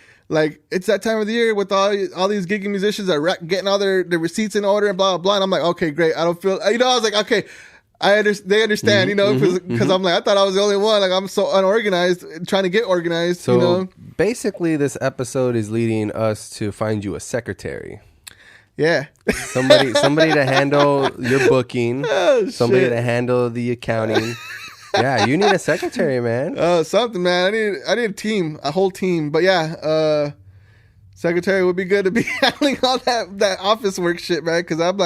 it's that time of the year with all these gigging musicians are getting all their receipts in order and blah, blah, blah. And I'm like, okay, great. I don't feel, you know, I was like, okay, they understand, you know, because I'm like, I thought I was the only one. Like, I'm so unorganized trying to get organized, so you know. Basically, this episode is leading us to find you a secretary. Yeah. Somebody to handle your booking. Oh, somebody shit. to handle the accounting. Yeah, you need a secretary, man. Something, man. I need a team, a whole team. But yeah, secretary would be good to be handling all that office work shit, man. Because I'm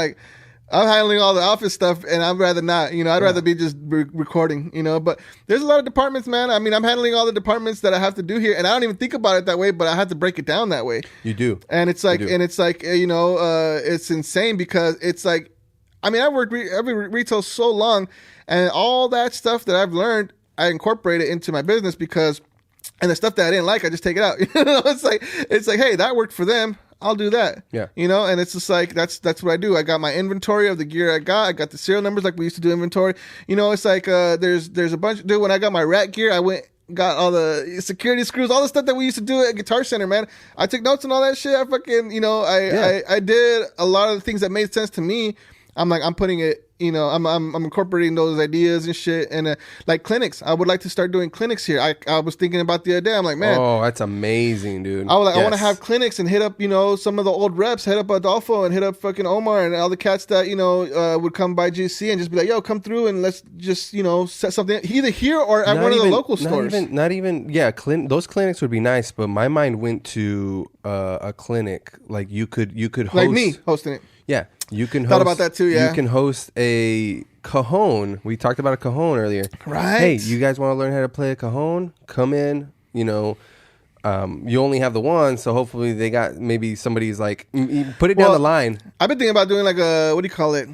handling all the office stuff, and I'd rather not. You know, I'd rather be just recording. You know, but there's a lot of departments, man. I mean, I'm handling all the departments that I have to do here, and I don't even think about it that way, but I have to break it down that way. You do, and it's like, you know, it's insane because it's like, I mean, I worked retail so long. And all that stuff that I've learned, I incorporate it into my business and the stuff that I didn't like, I just take it out. You know, it's like, hey, that worked for them. I'll do that. Yeah. You know, and it's just like, that's what I do. I got my inventory of the gear I got the serial numbers like we used to do inventory. You know, it's like, there's a bunch, dude, when I got my rat gear, I got all the security screws, all the stuff that we used to do at Guitar Center, man. I took notes on all that shit. I fucking, you know, I did a lot of the things that made sense to me. I'm putting it, you know, I'm incorporating those ideas and shit. And like clinics, I would like to start doing clinics here. I was thinking about the other day. I'm like, man, oh, that's amazing, dude. I want to have clinics and hit up, you know, some of the old reps, hit up Adolfo and hit up fucking Omar and all the cats that, you know, would come by GC and just be like, yo, come through and let's just, you know, set something either here or at one of the local stores. Those clinics would be nice, but my mind went to a clinic like you could host, like me hosting it. Yeah, you can thought about that too. Yeah, you can host a cajon. We talked about a cajon earlier. Right. Hey, you guys want to learn how to play a cajon? Come in. You know, you only have the one, so hopefully they got maybe somebody's like put it down the line. I've been thinking about doing like a what do you call it?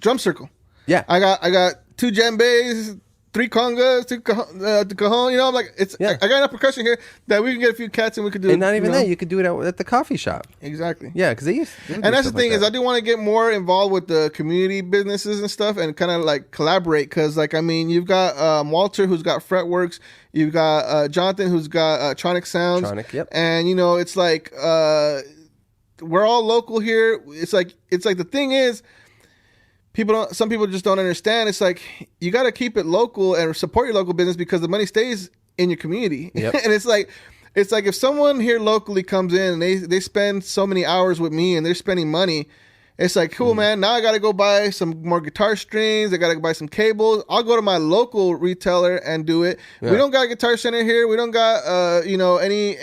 Drum circle. Yeah, I got 2 djembes, 3 congas, 2 cajon. You know, I'm like, I got enough percussion here that we can get a few cats and we could do. And not even that, you could do it at the coffee shop. Exactly. Yeah, because they used. And that's the thing is, I do want to get more involved with the community businesses and stuff, and kind of like collaborate. Because like, I mean, you've got Walter who's got Fretworks, you've got Jonathan who's got Tronic Sounds. Tronic, yep. And you know, it's like we're all local here. It's like the thing is. Some people just don't understand. It's like you got to keep it local and support your local business because the money stays in your community. Yep. And it's like if someone here locally comes in and they spend so many hours with me and they're spending money, it's like, cool, man. Now I got to go buy some more guitar strings. I got to buy some cables. I'll go to my local retailer and do it. Yeah. We don't got a Guitar Center here. We don't got, you know, any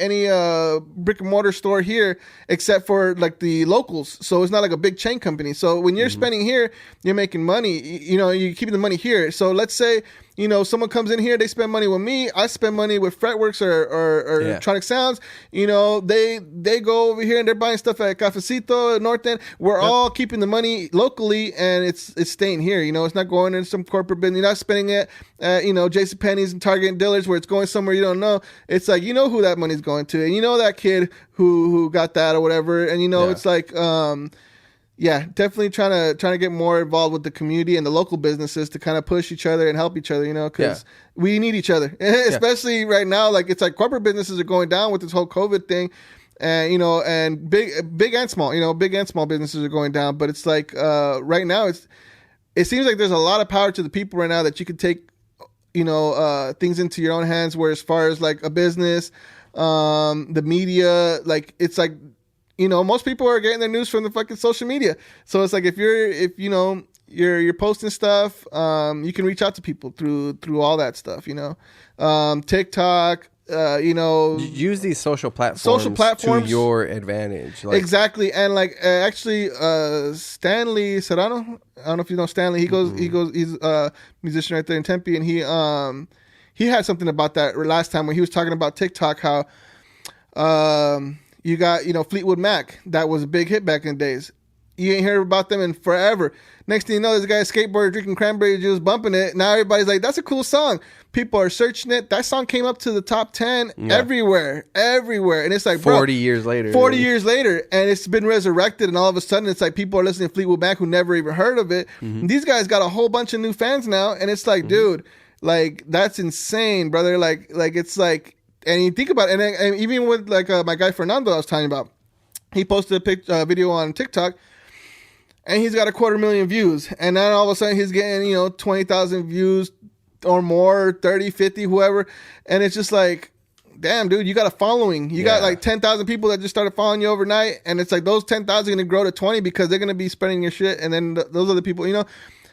brick and mortar store here except for like the locals. So it's not like a big chain company. So when you're spending here, you're making money. You know, you're keeping the money here. So let's say You know, someone comes in here, they spend money with me. I spend money with Fretworks or Electronic Sounds. You know, they go over here and they're buying stuff at Cafecito, North End. We're all keeping the money locally, and it's staying here. You know, it's not going into some corporate business. You're not spending it at, you know, JCPenney's and Target and Dillard's where it's going somewhere you don't know. It's like, you know who that money's going to, and you know that kid who got that or whatever. And, you know, it's like, definitely trying to get more involved with the community and the local businesses to kind of push each other and help each other, you know, because we need each other, especially right now. Like, it's like corporate businesses are going down with this whole COVID thing, and, you know, and big and small, you know, big and small businesses are going down. But it's like right now, it seems like there's a lot of power to the people right now that you could take, you know, things into your own hands. Where as far as like a business, the media, like it's like, you know, most people are getting their news from the fucking social media. So it's like if you know you're posting stuff, you can reach out to people through all that stuff. You know, TikTok. You know, use these social platforms to your advantage. Like, exactly. And like actually, Stanley Serrano. I don't know if you know Stanley. He's a musician right there in Tempe, and he had something about that last time when he was talking about TikTok. How you got, you know, Fleetwood Mac. That was a big hit back in the days. You ain't heard about them in forever. Next thing you know, there's a guy skateboarder drinking cranberry juice, bumping it. Now everybody's like, that's a cool song. People are searching it. That song came up to the top 10 everywhere. And it's like, 40 years later. 40 years later. And it's been resurrected. And all of a sudden, it's like people are listening to Fleetwood Mac who never even heard of it. Mm-hmm. These guys got a whole bunch of new fans now. And it's like, dude, like, that's insane, brother. Like it's like, and you think about it, and even with like my guy Fernando I was talking about, he posted a video on TikTok, and he's got 250,000 views, and then all of a sudden he's getting, you know, 20,000 views or more, 30, 50, whoever, and it's just like, damn, dude, you got a following. You got like 10,000 people that just started following you overnight, and it's like those 10,000 are gonna grow to 20 because they're gonna be spreading your shit, and then those other people, you know,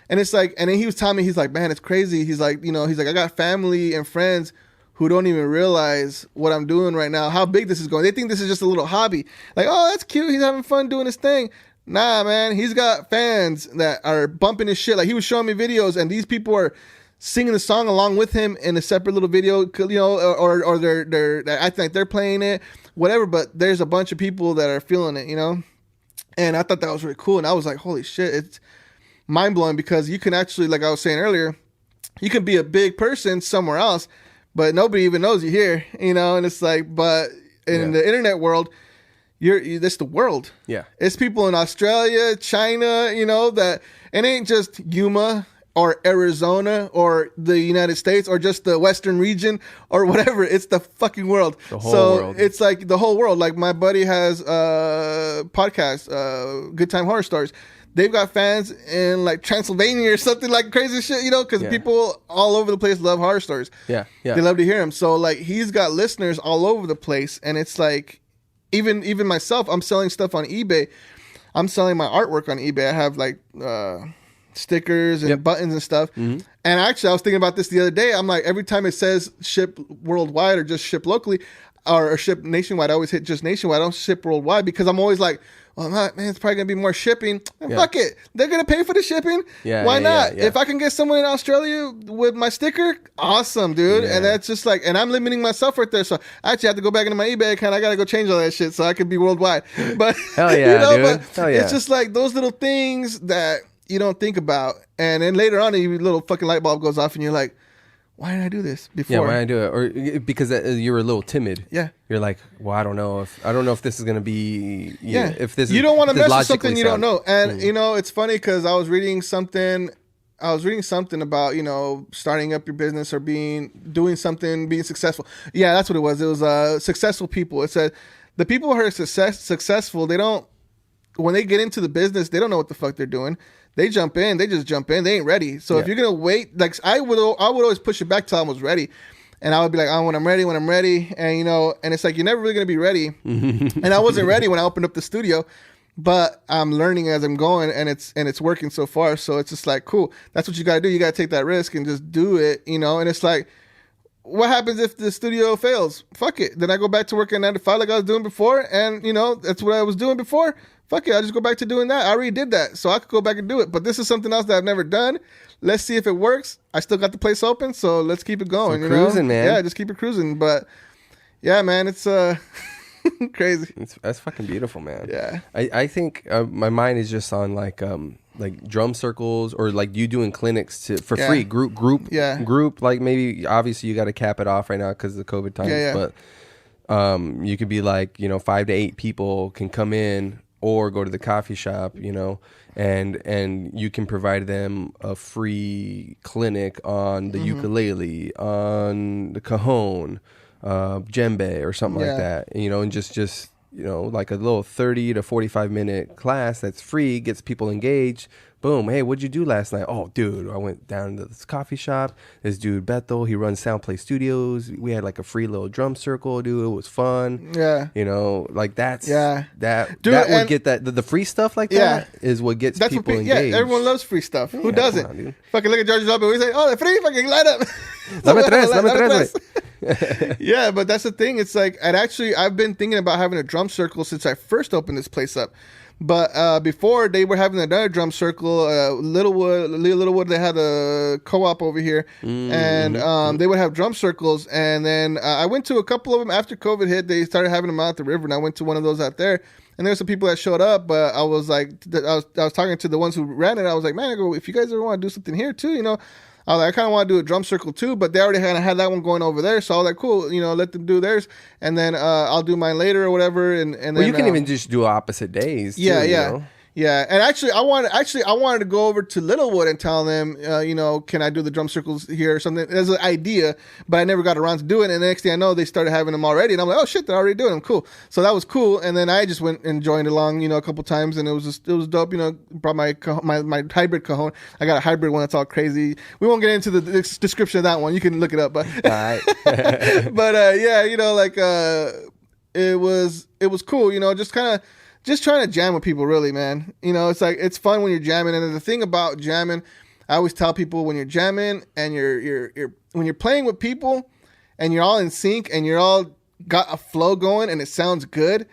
and it's like, and then he was telling me, he's like, man, it's crazy. He's like, you know, I got family and friends who don't even realize what I'm doing right now, how big this is going. They think this is just a little hobby. Like, oh, that's cute. He's having fun doing his thing. Nah, man, he's got fans that are bumping his shit. Like, he was showing me videos, and these people are singing the song along with him in a separate little video, you know, or they're acting like they're playing it, whatever. But there's a bunch of people that are feeling it, you know. And I thought that was really cool. And I was like, holy shit, it's mind blowing, because you can actually, like I was saying earlier, you can be a big person somewhere else, but nobody even knows you here, you know. And it's like, but in the internet world, that's the world. Yeah, it's people in Australia, China, you know, that it ain't just Yuma or Arizona or the United States or just the Western region or whatever. It's the fucking world. The whole world. It's like the whole world. Like, my buddy has a podcast, Good Time Horror Stories. They've got fans in like Transylvania or something, like crazy shit, you know, because people all over the place love horror stories. Yeah. They love to hear them. So like, he's got listeners all over the place. And it's like, even myself, I'm selling stuff on eBay. I'm selling my artwork on eBay. I have like stickers and buttons and stuff. Mm-hmm. And actually, I was thinking about this the other day. I'm like, every time it says ship worldwide or just ship locally or ship nationwide, I always hit just nationwide. I don't ship worldwide, because I'm always like, well, man, it's probably going to be more shipping. Fuck it. They're going to pay for the shipping. Why not? If I can get someone in Australia with my sticker, awesome, dude. And that's just like, and I'm limiting myself right there. So I actually have to go back into my eBay account. I got to go change all that shit so I could be worldwide. But, hell yeah, you know, dude. Hell yeah. It's just like those little things that you don't think about. And then later on, a little fucking light bulb goes off and you're like, why didn't I do this before? Yeah, why didn't I do it? Or because you were a little timid. Yeah. You're like, well, I don't know if this is going to be, if this you don't want to mess with something you don't know. And, you know, it's funny because I was reading something about, you know, starting up your business or doing something, being successful. Yeah, that's what it was. It was successful people. It said the people who are successful, when they get into the business, they don't know what the fuck they're doing. They jump in. They just jump in. They ain't ready. So if you're gonna wait, like I would always push it back till I was ready, and I would be like, oh, when I'm ready, and you know, and it's like you're never really gonna be ready. And I wasn't ready when I opened up the studio, but I'm learning as I'm going, and it's working so far. So it's just like, cool. That's what you gotta do. You gotta take that risk and just do it, you know. And it's like, what happens if the studio fails? Fuck it. Then I go back to working 9 to 5 like I was doing before, and you know, that's what I was doing before. fuck it, I'll just go back to doing that. I already did that, so I could go back and do it. But this is something else that I've never done. Let's see if it works. I still got the place open, so let's keep it going. So cruising, man. Yeah, just keep it cruising. But yeah, man, it's crazy. That's fucking beautiful, man. Yeah. I think my mind is just on like drum circles or like you doing clinics for free, group. Like maybe obviously you got to cap it off right now because of the COVID times, but you could be like 5 to 8 people can come in or go to the coffee shop, and you can provide them a free clinic on the ukulele, on the cajon, djembe or something like that, and just like a little 30 to 45 minute class that's free, gets people engaged. Boom. Hey, what'd you do last night? Oh, dude, I went down to this coffee shop. This dude, Beto, he runs Soundplay Studios. We had like a free little drum circle, dude. It was fun. Yeah. Like that's, dude, that would get that, the free stuff like that is what gets people engaged. Yeah, everyone loves free stuff. Who doesn't? On, fucking look at George's Up and we say, oh, free, fucking light up. Dame tres. Yeah, but that's the thing. It's like, I've been thinking about having a drum circle since I first opened this place up. But before, they were having another drum circle, Littlewood, they had a co-op over here, and they would have drum circles. And then I went to a couple of them after COVID hit. They started having them out at the river, and I went to one of those out there. And there's some people that showed up, but I was like, I was talking to the ones who ran it. I was like, man, I go, if you guys ever want to do something here too, I was like, I kind of want to do a drum circle too, but they already had that one going over there. So I was like, cool, let them do theirs, and then I'll do mine later or whatever. And then you can even just do opposite days. Yeah. Yeah, and actually, I wanted to go over to Littlewood and tell them, can I do the drum circles here or something? There's an idea, but I never got around to doing it. And the next thing I know, they started having them already, and I'm like, oh shit, they're already doing them. Cool. So that was cool. And then I just went and joined along, a couple times, and it was dope. Brought my hybrid cajon. I got a hybrid one that's all crazy. We won't get into the description of that one. You can look it up, but right. But it was cool. Just trying to jam with people, really, man. It's like, it's fun when you're jamming. And the thing about jamming, I always tell people, when you're jamming and when you're playing with people and you're all in sync and you're all got a flow going and it sounds good,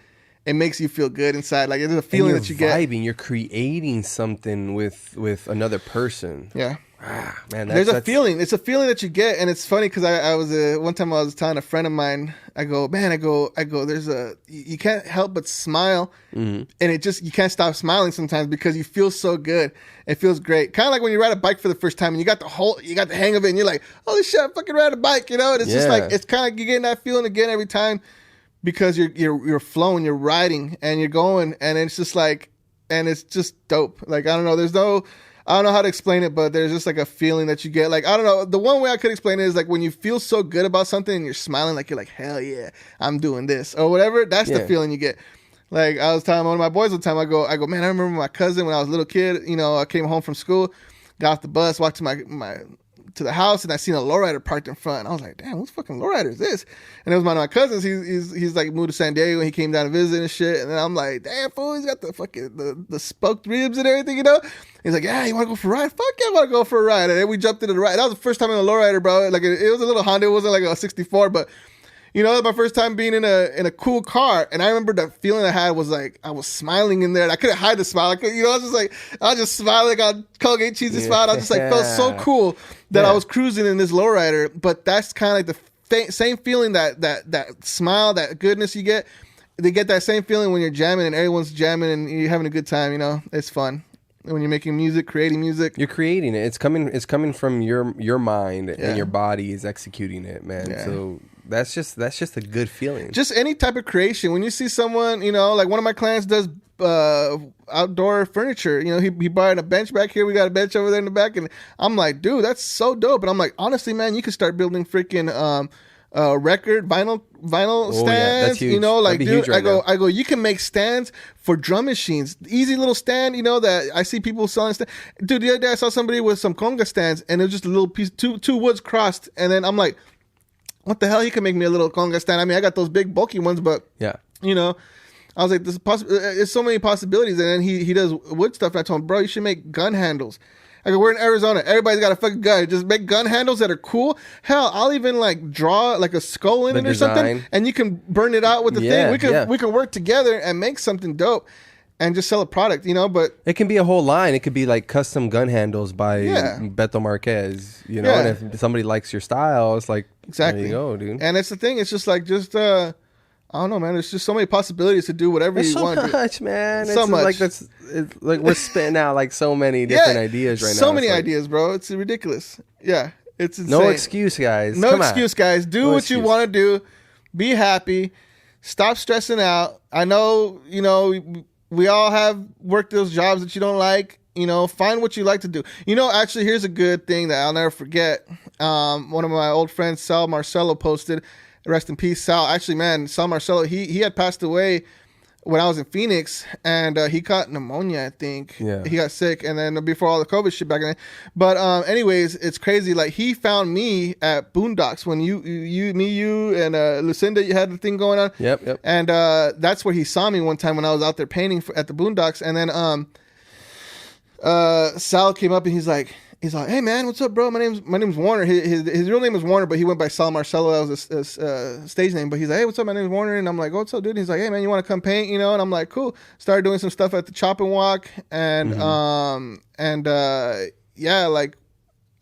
it makes you feel good inside. Like, there's a feeling that you get. You're creating something with another person. Yeah. Man, there's a feeling. It's a feeling that you get, and it's funny because I was one time I was telling a friend of mine. I go. There's you can't help but smile, and you can't stop smiling sometimes because you feel so good. It feels great, kind of like when you ride a bike for the first time and you got the hang of it, and you're like, holy shit, I fucking ride a bike, And it's just like, it's kind of like you're getting that feeling again every time because you're flowing, you're riding, and you're going, and it's just like, and it's just dope. Like, I don't know. I don't know how to explain it, but there's just like a feeling that you get. Like, I don't know. The one way I could explain it is like when you feel so good about something and you're smiling, like you're like, hell yeah, I'm doing this or whatever. That's the feeling you get. Like, I was telling one of my boys one time, I go, man, I remember my cousin when I was a little kid. I came home from school, got off the bus, walked to to the house, and I seen a lowrider parked in front. I was like, damn, whose fucking lowrider is this? And it was one of my cousins. He's like moved to San Diego, and he came down to visit and shit. And then I'm like, damn, fool, he's got the fucking the spoked ribs and everything, He's like, yeah, you want to go for a ride? Fuck yeah, I want to go for a ride. And then we jumped into the ride. That was the first time in a lowrider, bro. Like, it was a little Honda. It wasn't like a 64, but my first time being in a cool car. And I remember the feeling I had was like, I was smiling in there, and I couldn't hide the smile. I was just smiling, like a Colgate cheesy smile. I just like felt so cool that I was cruising in this lowrider. But that's kind of like the same feeling, that smile, that goodness you get. They get that same feeling when you're jamming and everyone's jamming and you're having a good time. It's fun. When you're making music, creating music, you're creating it. It's coming from your mind, and your body is executing it, man. Yeah. So that's just a good feeling. Just any type of creation. When you see someone, like one of my clients does outdoor furniture. He bought a bench back here. We got a bench over there in the back, and I'm like, dude, that's so dope. And I'm like, honestly, man, you could start building freaking record vinyl stands. Yeah, that's huge. Dude, right I go, you can make stands for drum machines. Easy little stand, that I see people selling. Dude, the other day I saw somebody with some conga stands, and it was just a little piece, two woods crossed, and then I'm like, what the hell? He can make me a little conga stand. I mean, I got those big bulky ones, but I was like, there's so many possibilities. And then he does wood stuff. And I told him, bro, you should make gun handles. I go, we're in Arizona. Everybody's got a fucking gun. Just make gun handles that are cool. Hell, I'll even like draw like a skull in it or something, and you can burn it out with the thing. We can work together and make something dope. and just sell a product, you know. But it can be a whole line. It could be like custom gun handles by Beto Marquez, you know. And if somebody likes your style, it's like, there you go, dude. And it's the thing. It's just like I don't know, man. There's just so many possibilities to do whatever you want. So much, man. So much. Like it's like we're spitting out like so many different ideas right now. So many ideas, bro. It's ridiculous. Yeah, it's insane. No excuse, guys. No excuse, guys. Do what you want to do. Be happy. Stop stressing out. I know, you know, we all have worked those jobs that you don't like. You know, find what you like to do. You know, actually, here's a good thing that I'll never forget. One of my old friends, Sal Marcello, posted, rest in peace, Sal. Actually, man, Sal Marcello, he had passed away when I was in Phoenix, and he caught pneumonia, I think. Yeah. He got sick, and then before all the COVID shit back then. But anyways, it's crazy. Like, he found me at Boondocks when you and Lucinda, you had the thing going on. Yep. And that's where he saw me one time when I was out there painting at the Boondocks. And then Sal came up and he's like, hey man, what's up, bro? My name's Warner. His real name is Warner, but he went by Sal Marcello. That was his stage name. But he's like, hey, what's up? My name's Warner. And I'm like, oh, what's up, dude? And he's like, hey man, you want to come paint? You know? And I'm like, cool. Started doing some stuff at the Chop and Walk, and yeah, like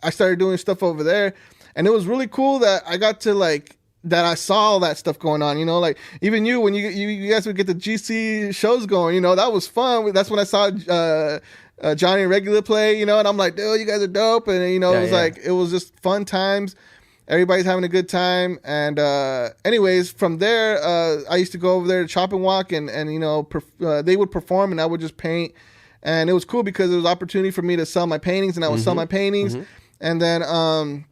I started doing stuff over there, and it was really cool that I got to that I saw all that stuff going on, you know, like even when you guys would get the GC shows going, you know, that was fun. That's when I saw Johnny Regular play, you know, and I'm like, dude, you guys are dope. And, you know, it was just fun times. Everybody's having a good time. And anyways, from there, I used to go over there to Chop and Walk, and you know, they would perform and I would just paint. And it was cool because there was opportunity for me to sell my paintings, and I would sell my paintings. And then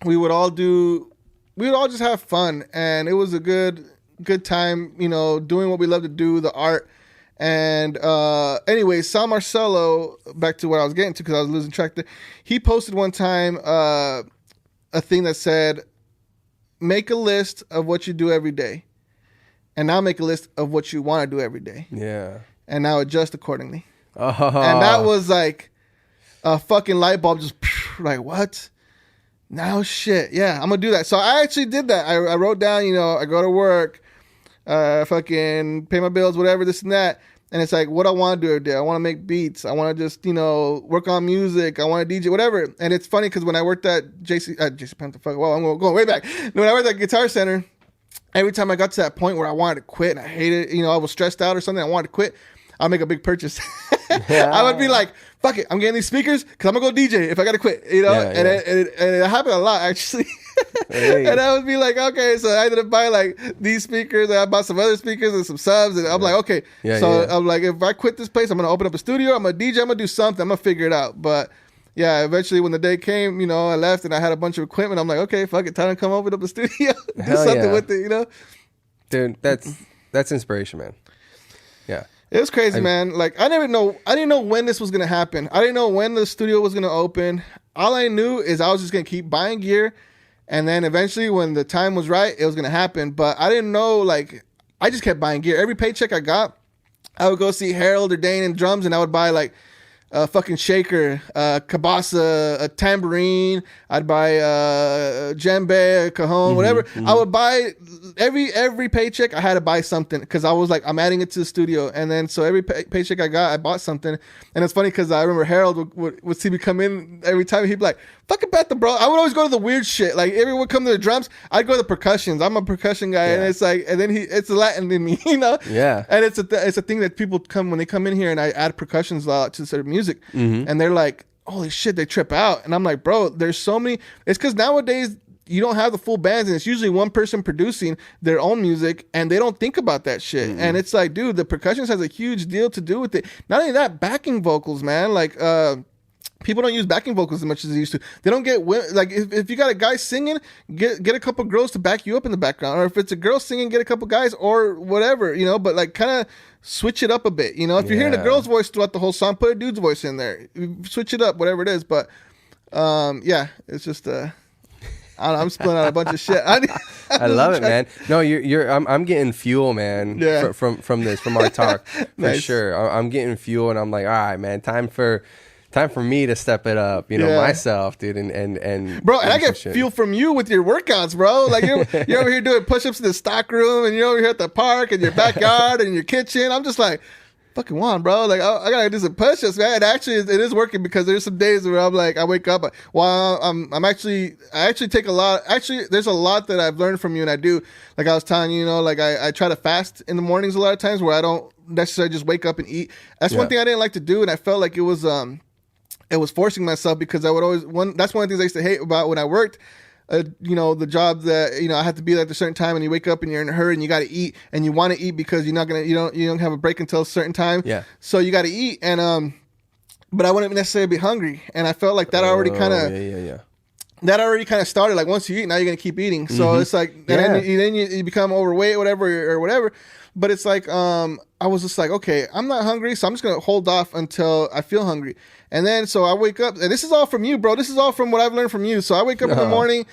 we would all just have fun, and it was a good time, you know, doing what we love to do, the art. And anyway, Sal Marcello, back to what I was getting to because I was losing track there. He posted one time a thing that said, make a list of what you do every day, and now make a list of what you want to do every day. Yeah. And now adjust accordingly. And that was like a fucking light bulb, just like, what? Now shit. Yeah, I'm going to do that. So I actually did that. I wrote down, you know, I go to work, fucking pay my bills, whatever, this and that. And it's like, what I want to do every day. I want to make beats. I want to just, you know, work on music. I want to DJ, whatever. And it's funny because when I worked at JC Panther, well, I'm going way back. When I worked at Guitar Center, every time I got to that point where I wanted to quit and I hated it, you know, I was stressed out or something, I wanted to quit, I'll make a big purchase. I would be like, fuck it, I'm getting these speakers because I'm going to go DJ if I got to quit, you know? And it happened a lot, actually. Hey. And I would be like, okay, so I ended up buying like these speakers, and I bought some other speakers and some subs, and I'm like, okay. I'm like, if I quit this place, I'm going to open up a studio, I'm going to DJ, I'm going to do something, I'm going to figure it out. But yeah, eventually when the day came, you know, I left and I had a bunch of equipment. I'm like, okay, fuck it, time to come open up a studio, do something with it, you know? Dude, that's inspiration, man. Yeah. It was crazy, man. Like, I didn't know when this was going to happen. I didn't know when the studio was going to open. All I knew is I was just going to keep buying gear. And then eventually when the time was right, it was going to happen. But I didn't know, like, I just kept buying gear. Every paycheck I got, I would go see Harold or Dane in drums, and I would buy, like, a fucking shaker, kabasa, a tambourine. I'd buy a djembe, a cajon, whatever. I would buy every paycheck. I had to buy something because I was like, I'm adding it to the studio. And then so every paycheck I got, I bought something. And it's funny because I remember Harold would see me come in every time. He'd be like, fucking Beto, bro. I would always go to the weird shit. Like, everyone would come to the drums, I'd go to the percussions. I'm a percussion guy, and it's like, and then it's a Latin in me, you know. Yeah. And it's a thing that people come when they come in here, and I add percussions to their music. And they're like, holy shit, they trip out. And I'm like, bro, there's so many. It's because nowadays you don't have the full bands, and it's usually one person producing their own music, and they don't think about that shit. And it's like, dude, the percussions has a huge deal to do with it. Not only that, backing vocals, man. Like, people don't use backing vocals as much as they used to. They don't get, like, if you got a guy singing, get a couple girls to back you up in the background. Or if it's a girl singing, get a couple guys or whatever, you know. But, like, kind of switch it up a bit, you know. If you're hearing a girl's voice throughout the whole song, put a dude's voice in there. Switch it up, whatever it is. But, yeah, it's just, I don't know, I'm spilling out a bunch of shit. I love it, man. No, I'm getting fuel, man. Yeah. From our talk, for sure. I'm getting fuel, and I'm like, all right, man, time for me to step it up, you know, myself, dude, and bro, and I get fuel from you with your workouts, bro. Like, you're over here doing push-ups in the stock room, and you're over here at the park and your backyard and your kitchen. I'm just like, fucking want, bro. Like, I gotta do some push-ups, man. And actually, it is working because there's some days where I'm like, I wake up while I actually take a lot. Actually, there's a lot that I've learned from you, and I do. Like I was telling you, like I try to fast in the mornings a lot of times where I don't necessarily just wake up and eat. That's one thing I didn't like to do, and I felt like it was forcing myself because I would always that's one of the things I used to hate about when I worked. The job that I have to be there at a certain time, and you wake up and you're in a hurry and you got to eat, and you want to eat because you don't have a break until a certain time. Yeah. So you got to eat, and but I wouldn't necessarily be hungry, and I felt like that already kind of that already kind of started. Like once you eat, now you're gonna keep eating. So it's like then you become overweight, or whatever. But it's like I was just like, okay, I'm not hungry, so I'm just gonna hold off until I feel hungry. And then so I wake up, and this is all from you, bro. This is all from what I've learned from you. So I wake up in the morning,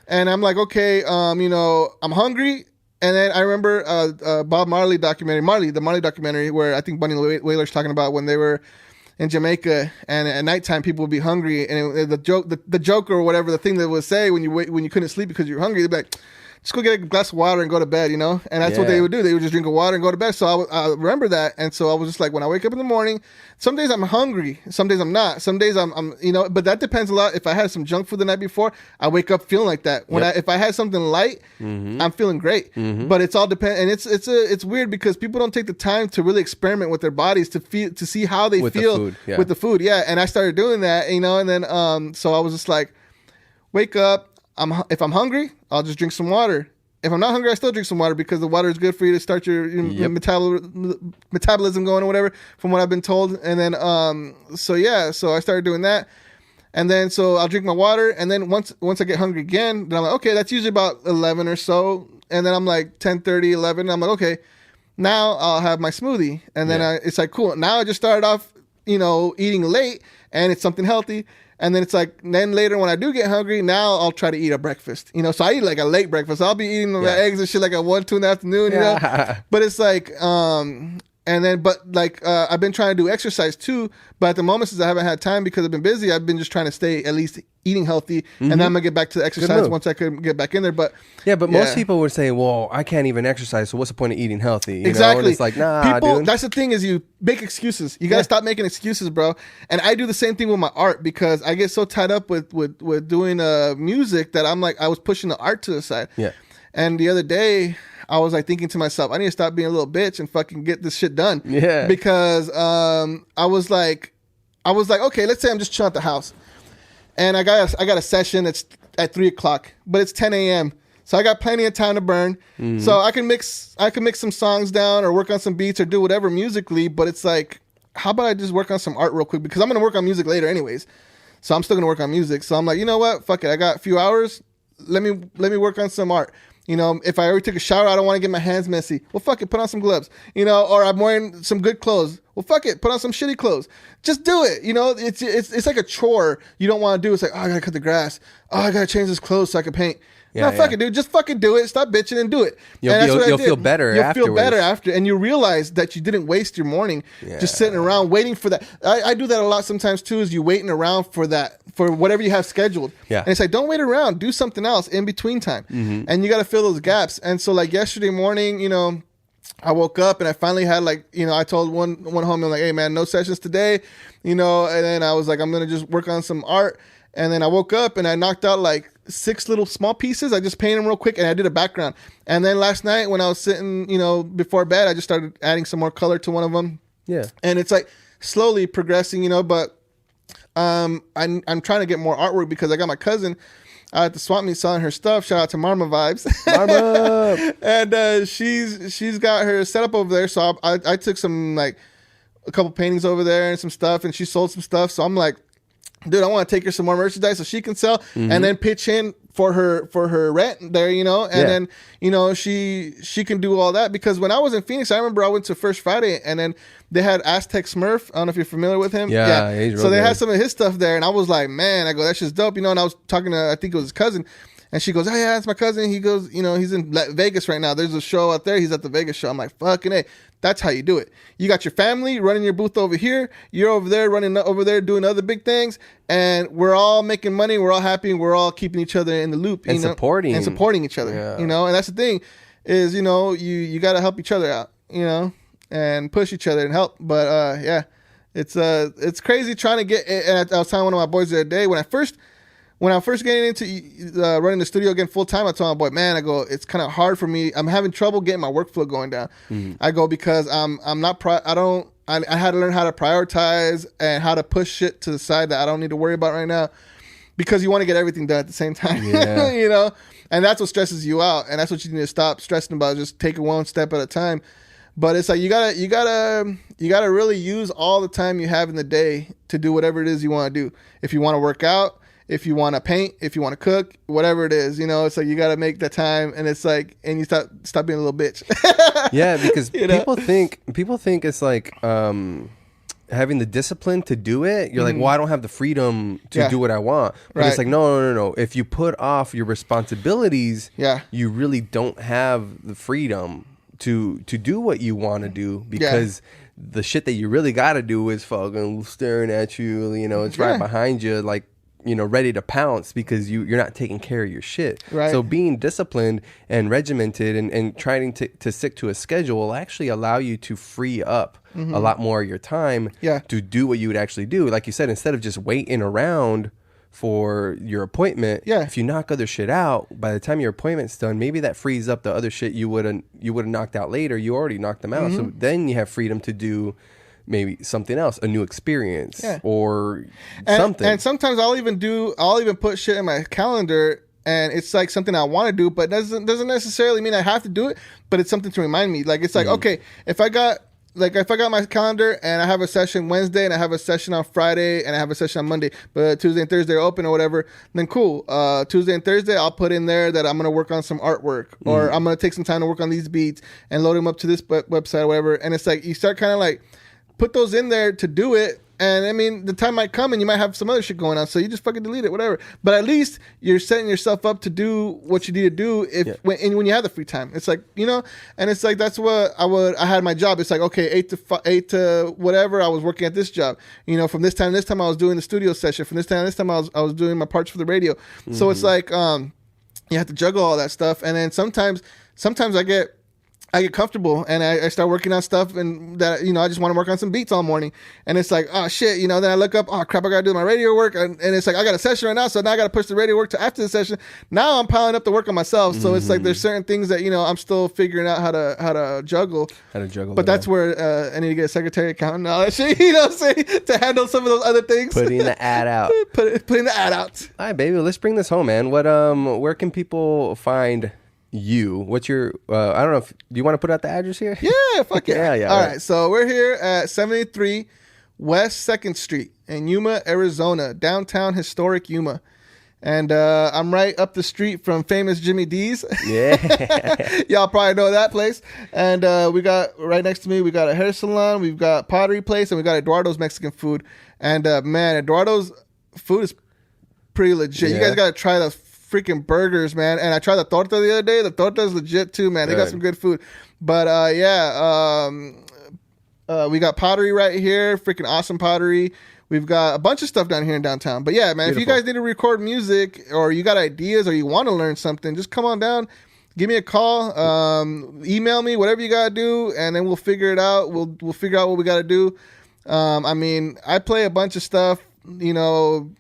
and I'm like, okay, I'm hungry. And then I remember Bob Marley documentary, the Marley documentary, where I think Bunny Wailer's talking about when they were in Jamaica, and at nighttime people would be hungry, and the joke or whatever, the thing that would say when you couldn't sleep because you were hungry, they'd be like, just go get a glass of water and go to bed, and that's what they would do. They would just drink water and go to bed. So I remember that, and so I was just like, when I wake up in the morning, some days I'm hungry, some days I'm not, some days I'm but that depends a lot. If I had some junk food the night before, I wake up feeling like that. If I had something light, I'm feeling great. But it's all depend, and it's weird because people don't take the time to really experiment with their bodies to see how they feel with the food. Yeah, and I started doing that, and then so I was just like, wake up. If I'm hungry, I'll just drink some water. If I'm not hungry, I still drink some water because the water is good for you to start your metabolism going or whatever, from what I've been told. And then, so I started doing that. And then, so I'll drink my water. And then once I get hungry again, then I'm like, okay, that's usually about 11 or so. And then I'm like 10:30, 11. I'm like, okay, now I'll have my smoothie. And then it's like, cool. Now I just started off, eating late, and it's something healthy. And then it's like, then later when I do get hungry, now I'll try to eat a breakfast. So I eat like a late breakfast. I'll be eating the eggs and shit like at 1, 2 in the afternoon, But it's like, I've been trying to do exercise too. But at the moment, since I haven't had time because I've been busy, I've been just trying to stay at least eating healthy. And then I'm going to get back to the exercise once I could get back in there. But most people would say, well, I can't even exercise, so what's the point of eating healthy? Exactly. And it's like, nah, dude. That's the thing is you make excuses. You got to stop making excuses, bro. And I do the same thing with my art because I get so tied up with doing music that I'm like, I was pushing the art to the side. Yeah. And the other day, I was like thinking to myself, I need to stop being a little bitch and fucking get this shit done. Yeah. Because I was like, okay, let's say I'm just chilling at the house, and I got a session that's at 3:00, but it's 10 a.m. So I got plenty of time to burn. So I can mix some songs down or work on some beats or do whatever musically. But it's like, how about I just work on some art real quick, because I'm gonna work on music later anyways. So I'm still gonna work on music. So I'm like, you know what? Fuck it. I got a few hours. Let me work on some art. If I already took a shower, I don't want to get my hands messy. Well, fuck it, put on some gloves. Or I'm wearing some good clothes. Well, fuck it, put on some shitty clothes. Just do it. It's like a chore you don't want to do. It's like, oh, I gotta cut the grass. Oh, I gotta change this clothes so I can paint. Fuck it, dude. Just fucking do it. Stop bitching and do it. You'll feel better afterwards. You'll feel better after. And you realize that you didn't waste your morning just sitting around waiting for that. I do that a lot sometimes too, is you waiting around for that, for whatever you have scheduled. Yeah. And it's like, don't wait around. Do something else in between time. And you got to fill those gaps. And so like yesterday morning, I woke up and I finally had I told one homie, I'm like, hey man, no sessions today, and then I was like, I'm going to just work on some art. And then I woke up and I knocked out like 6 little small pieces. I just painted them real quick and I did a background. And then last night when I was sitting, before bed, I just started adding some more color to one of them. Yeah. And it's like slowly progressing, but I'm trying to get more artwork because I got my cousin at the swap meet selling her stuff. Shout out to Marma Vibes. Marma. And she's got her setup over there. So I took some a couple paintings over there and some stuff, and she sold some stuff. So I'm like, dude, I want to take her some more merchandise so she can sell and then pitch in for her rent there, and then, she can do all that. Because when I was in Phoenix, I remember I went to First Friday and then they had Aztec Smurf. I don't know if you're familiar with him. Yeah. He's real so they good. had some of his stuff there and I was like, man, I go, that's just dope, and I was talking to, I think it was his cousin. And she goes, oh yeah, that's my cousin. He goes, he's in Vegas right now. There's a show out there. He's at the Vegas show. I'm like, fucking A. That's how you do it. You got your family running your booth over here. You're over there running over there doing other big things. And we're all making money. We're all happy. And we're all keeping each other in the loop. And supporting. And supporting each other. Yeah. And that's the thing is, you got to help each other out, and push each other and help. But yeah, it's crazy trying to get. And I was telling one of my boys the other day when I first getting into running the studio again full time, I told my boy, man, I go, it's kind of hard for me. I'm having trouble getting my workflow going down. I go because I'm not. I had to learn how to prioritize and how to push shit to the side that I don't need to worry about right now, because you want to get everything done at the same time. Yeah. You know, and that's what stresses you out, and that's what you need to stop stressing about. Just take it one step at a time. But it's like you gotta really use all the time you have in the day to do whatever it is you want to do. If you want to work out, if you want to paint, if you want to cook, whatever it is, you know, it's like you got to make that time, and it's like, and you stop being a little bitch. Yeah, because people think it's like having the discipline to do it. You're like, well, I don't have the freedom to do what I want. But it's like, no. If you put off your responsibilities, you really don't have the freedom to do what you want to do, because the shit that you really got to do is fucking staring at you. You know, it's right behind you, like, you know, ready to pounce, because you're not taking care of your shit. Right. So being disciplined and regimented and trying to stick to a schedule will actually allow you to free up a lot more of your time to do what you would actually do. Like you said, instead of just waiting around for your appointment, if you knock other shit out, by the time your appointment's done, maybe that frees up the other shit you would have knocked out later. You already knocked them out. So then you have freedom to do maybe something else, a new experience or something. And sometimes I'll even put shit in my calendar, and it's like something I want to do, but doesn't necessarily mean I have to do it, but it's something to remind me. Like, it's like, okay, if I got my calendar and I have a session Wednesday and I have a session on Friday and I have a session on Monday, but Tuesday and Thursday are open or whatever, then cool. Tuesday and Thursday, I'll put in there that I'm going to work on some artwork, or I'm going to take some time to work on these beats and load them up to this website or whatever. And it's like, you start kind of like, put those in there to do it, and I mean, the time might come and you might have some other shit going on, so you just fucking delete it, whatever. But at least you're setting yourself up to do what you need to do when you have the free time. It's like, you know, and it's like, that's what I had my job. It's like, okay, 8 to whatever, I was working at this job. You know, from this time I was doing the studio session. From this time I was doing my parts for the radio. So it's like, you have to juggle all that stuff, and then sometimes I get comfortable and I start working on stuff, and that, you know, I just want to work on some beats all morning, and it's like, oh shit, you know, then I look up, oh crap, I gotta do my radio work, and it's like, I got a session right now, so now I gotta push the radio work to after the session. Now I'm piling up the work on myself. So it's like, there's certain things that, you know, I'm still figuring out how to juggle. But that's where I need to get a secretary, accountant, and all that shit, you know what I'm saying, to handle some of those other things. Putting the ad out. Putting the ad out. All right, baby, let's bring this home, man. What where can people find you? What's your I don't know if, do you want to put out the address here? Yeah, fuck yeah. Yeah. All right, so we're here at 73 West 2nd Street in Yuma, Arizona, downtown historic Yuma. And I'm right up the street from famous Jimmy D's. Yeah. Y'all probably know that place. And we got, right next to me, we got a hair salon, we've got pottery place, and we got Eduardo's Mexican food. And man, Eduardo's food is pretty legit. You guys got to try the freaking burgers, man. And I tried the torta the other day. The torta is legit too, man. They got some good food. But we got pottery right here, freaking awesome pottery. We've got a bunch of stuff down here in downtown. But yeah, man, Beautiful. If you guys need to record music, or you got ideas, or you want to learn something, just come on down, give me a call, email me, whatever you gotta do, and then we'll figure it out. We'll figure out what we gotta do. I mean, I play a bunch of stuff, you know,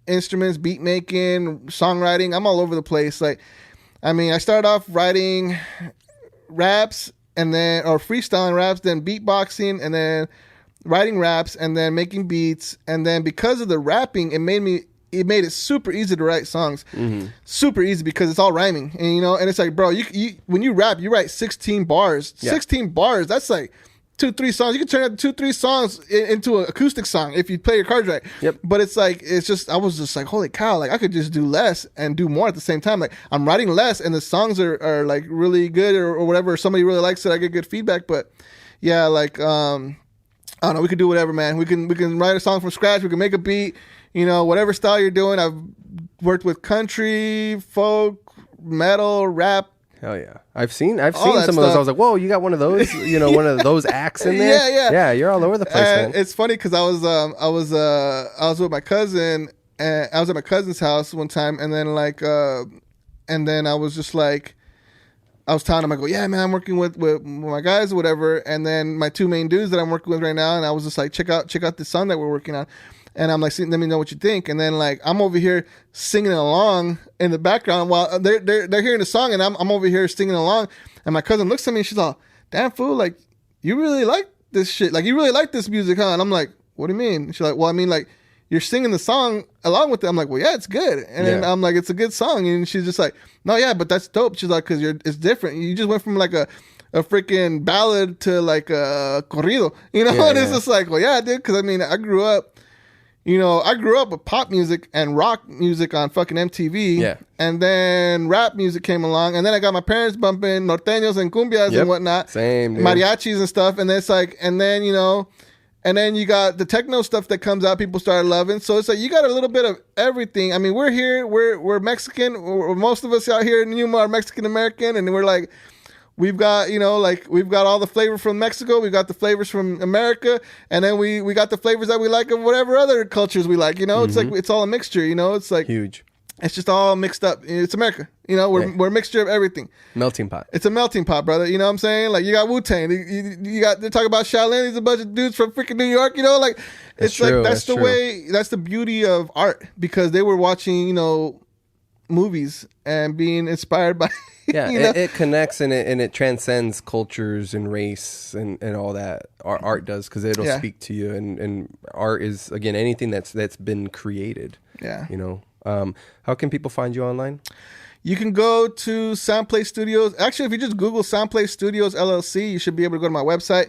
instruments, beat making, songwriting. I'm all over the place. Like, I mean, I started off writing raps, and then, or freestyling raps, then beatboxing, and then writing raps, and then making beats. And then because of the rapping, it made it super easy to write songs. Super easy, because it's all rhyming. And you know, and it's like, bro, you when you rap, you write 16 bars. 16 bars, that's like 2-3 songs. You can turn out 2-3 songs into an acoustic song if you play your cards right. But it's like, I was just like, holy cow, like I could just do less and do more at the same time. Like, I'm writing less and the songs are like really good, or whatever. Somebody really likes it, I get good feedback. But yeah, like I don't know, we could do whatever, man. We can write a song from scratch, we can make a beat, you know, whatever style you're doing. I've worked with country, folk, metal, rap. Hell yeah. I've seen some of those. I was like, whoa, you got one of those, you know, one of those acts in there? Yeah, you're all over the place, man. It's funny because I was with my cousin, and I was at my cousin's house one time, and then I was just like, I was telling him, I go, yeah, man, I'm working with my guys or whatever. And then my 2 main dudes that I'm working with right now. And I was just like, check out this song that we're working on. And I'm like, let me know what you think. And then like, I'm over here singing along in the background while they're hearing the song. And I'm over here singing along. And my cousin looks at me and she's all, damn fool, like, you really like this shit. Like, you really like this music, huh? And I'm like, what do you mean? And she's like, well, I mean, like, you're singing the song along with it. I'm like, well, yeah, it's good. And then I'm like, it's a good song. And she's just like, no, yeah, but that's dope. She's like, because it's different. You just went from like a freaking ballad to like a corrido, you know? And it's just like, well, yeah, I did. Because I mean, I grew up with pop music and rock music on fucking MTV. Yeah. And then rap music came along. And then I got my parents bumping norteños and cumbias and whatnot. Same, dude. Mariachis and stuff. And then it's like, and then, you know, and then you got the techno stuff that comes out, people started loving. So it's like you got a little bit of everything. I mean, we're here, we're Mexican. Most of us out here in Yuma are Mexican American, and we're like, we've got, you know, like we've got all the flavor from Mexico, we've got the flavors from America, and then we got the flavors that we like of whatever other cultures we like. You know, it's like it's all a mixture. You know, it's like huge. It's just all mixed up. It's America. You know, we're a mixture of everything. Melting pot. It's a melting pot, brother. You know what I'm saying? Like, you got Wu-Tang. You got, they're talking about Shaolin. There's a bunch of dudes from freaking New York. You know, like, it's true, like, that's the way, that's the beauty of art, because they were watching, you know, movies and being inspired by, yeah, you know? it connects and it transcends cultures and race and all that. Art does, because it'll speak to you. And art is, again, anything that's been created. Yeah. You know? How can people find you online? You can go to Soundplay Studios. Actually, if you just Google Soundplay Studios LLC, you should be able to go to my website.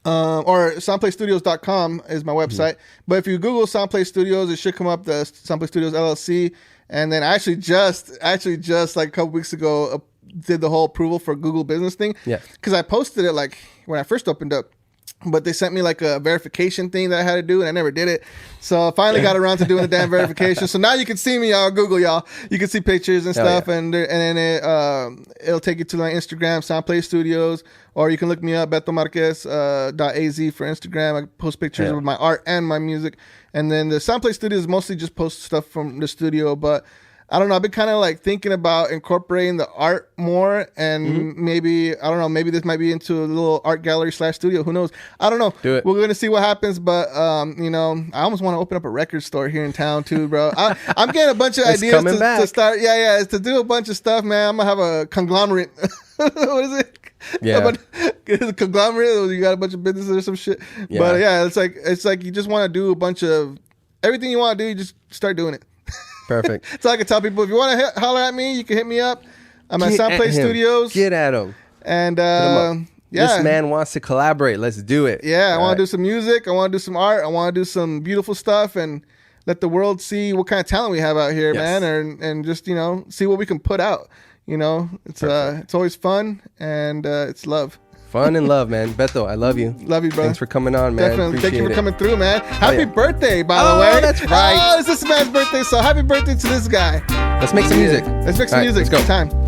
Or soundplaystudios.com is my website. But if you Google Soundplay Studios, it should come up, the Soundplay Studios LLC. And then I actually just like a couple weeks ago did the whole approval for Google Business thing. Yeah. Because I posted it like when I first opened up. But they sent me like a verification thing that I had to do, and I never did it. So I finally got around to doing the damn verification. So now you can see me, y'all. Google, y'all. You can see pictures and stuff, and then it'll take you to my Instagram, Soundplay Studios, or you can look me up, Beto Marquez .az for Instagram. I post pictures of my art and my music. And then the Soundplay Studios mostly just post stuff from the studio, but I don't know. I've been kind of like thinking about incorporating the art more, and maybe, I don't know, maybe this might be into a little art gallery / studio. Who knows? I don't know. Do it. We're going to see what happens, but, you know, I almost want to open up a record store here in town too, bro. I'm getting a bunch of ideas to start. Yeah, to do a bunch of stuff, man. I'm going to have a conglomerate. What is it? Yeah. It's a conglomerate. You got a bunch of businesses or some shit. Yeah. But yeah, it's like you just want to do a bunch of everything you want to do. You just start doing it. Perfect. So I can tell people, if you want to holler at me, you can hit me up. I'm at Soundplay Studios. Get at him. And this man wants to collaborate. Let's do it. Yeah, I want to do some music. I want to do some art. I want to do some beautiful stuff and let the world see what kind of talent we have out here, man. And just, you know, see what we can put out. You know, it's always fun, and it's love. Fun and love, man. Beto, I love you. Love you, bro. Thanks for coming on, man. Definitely. Thank you for coming through, man. Happy birthday, by the way. That's right. Oh, it's this man's birthday, so happy birthday to this guy. Let's make some music. Let's make some music. Let's go. Time.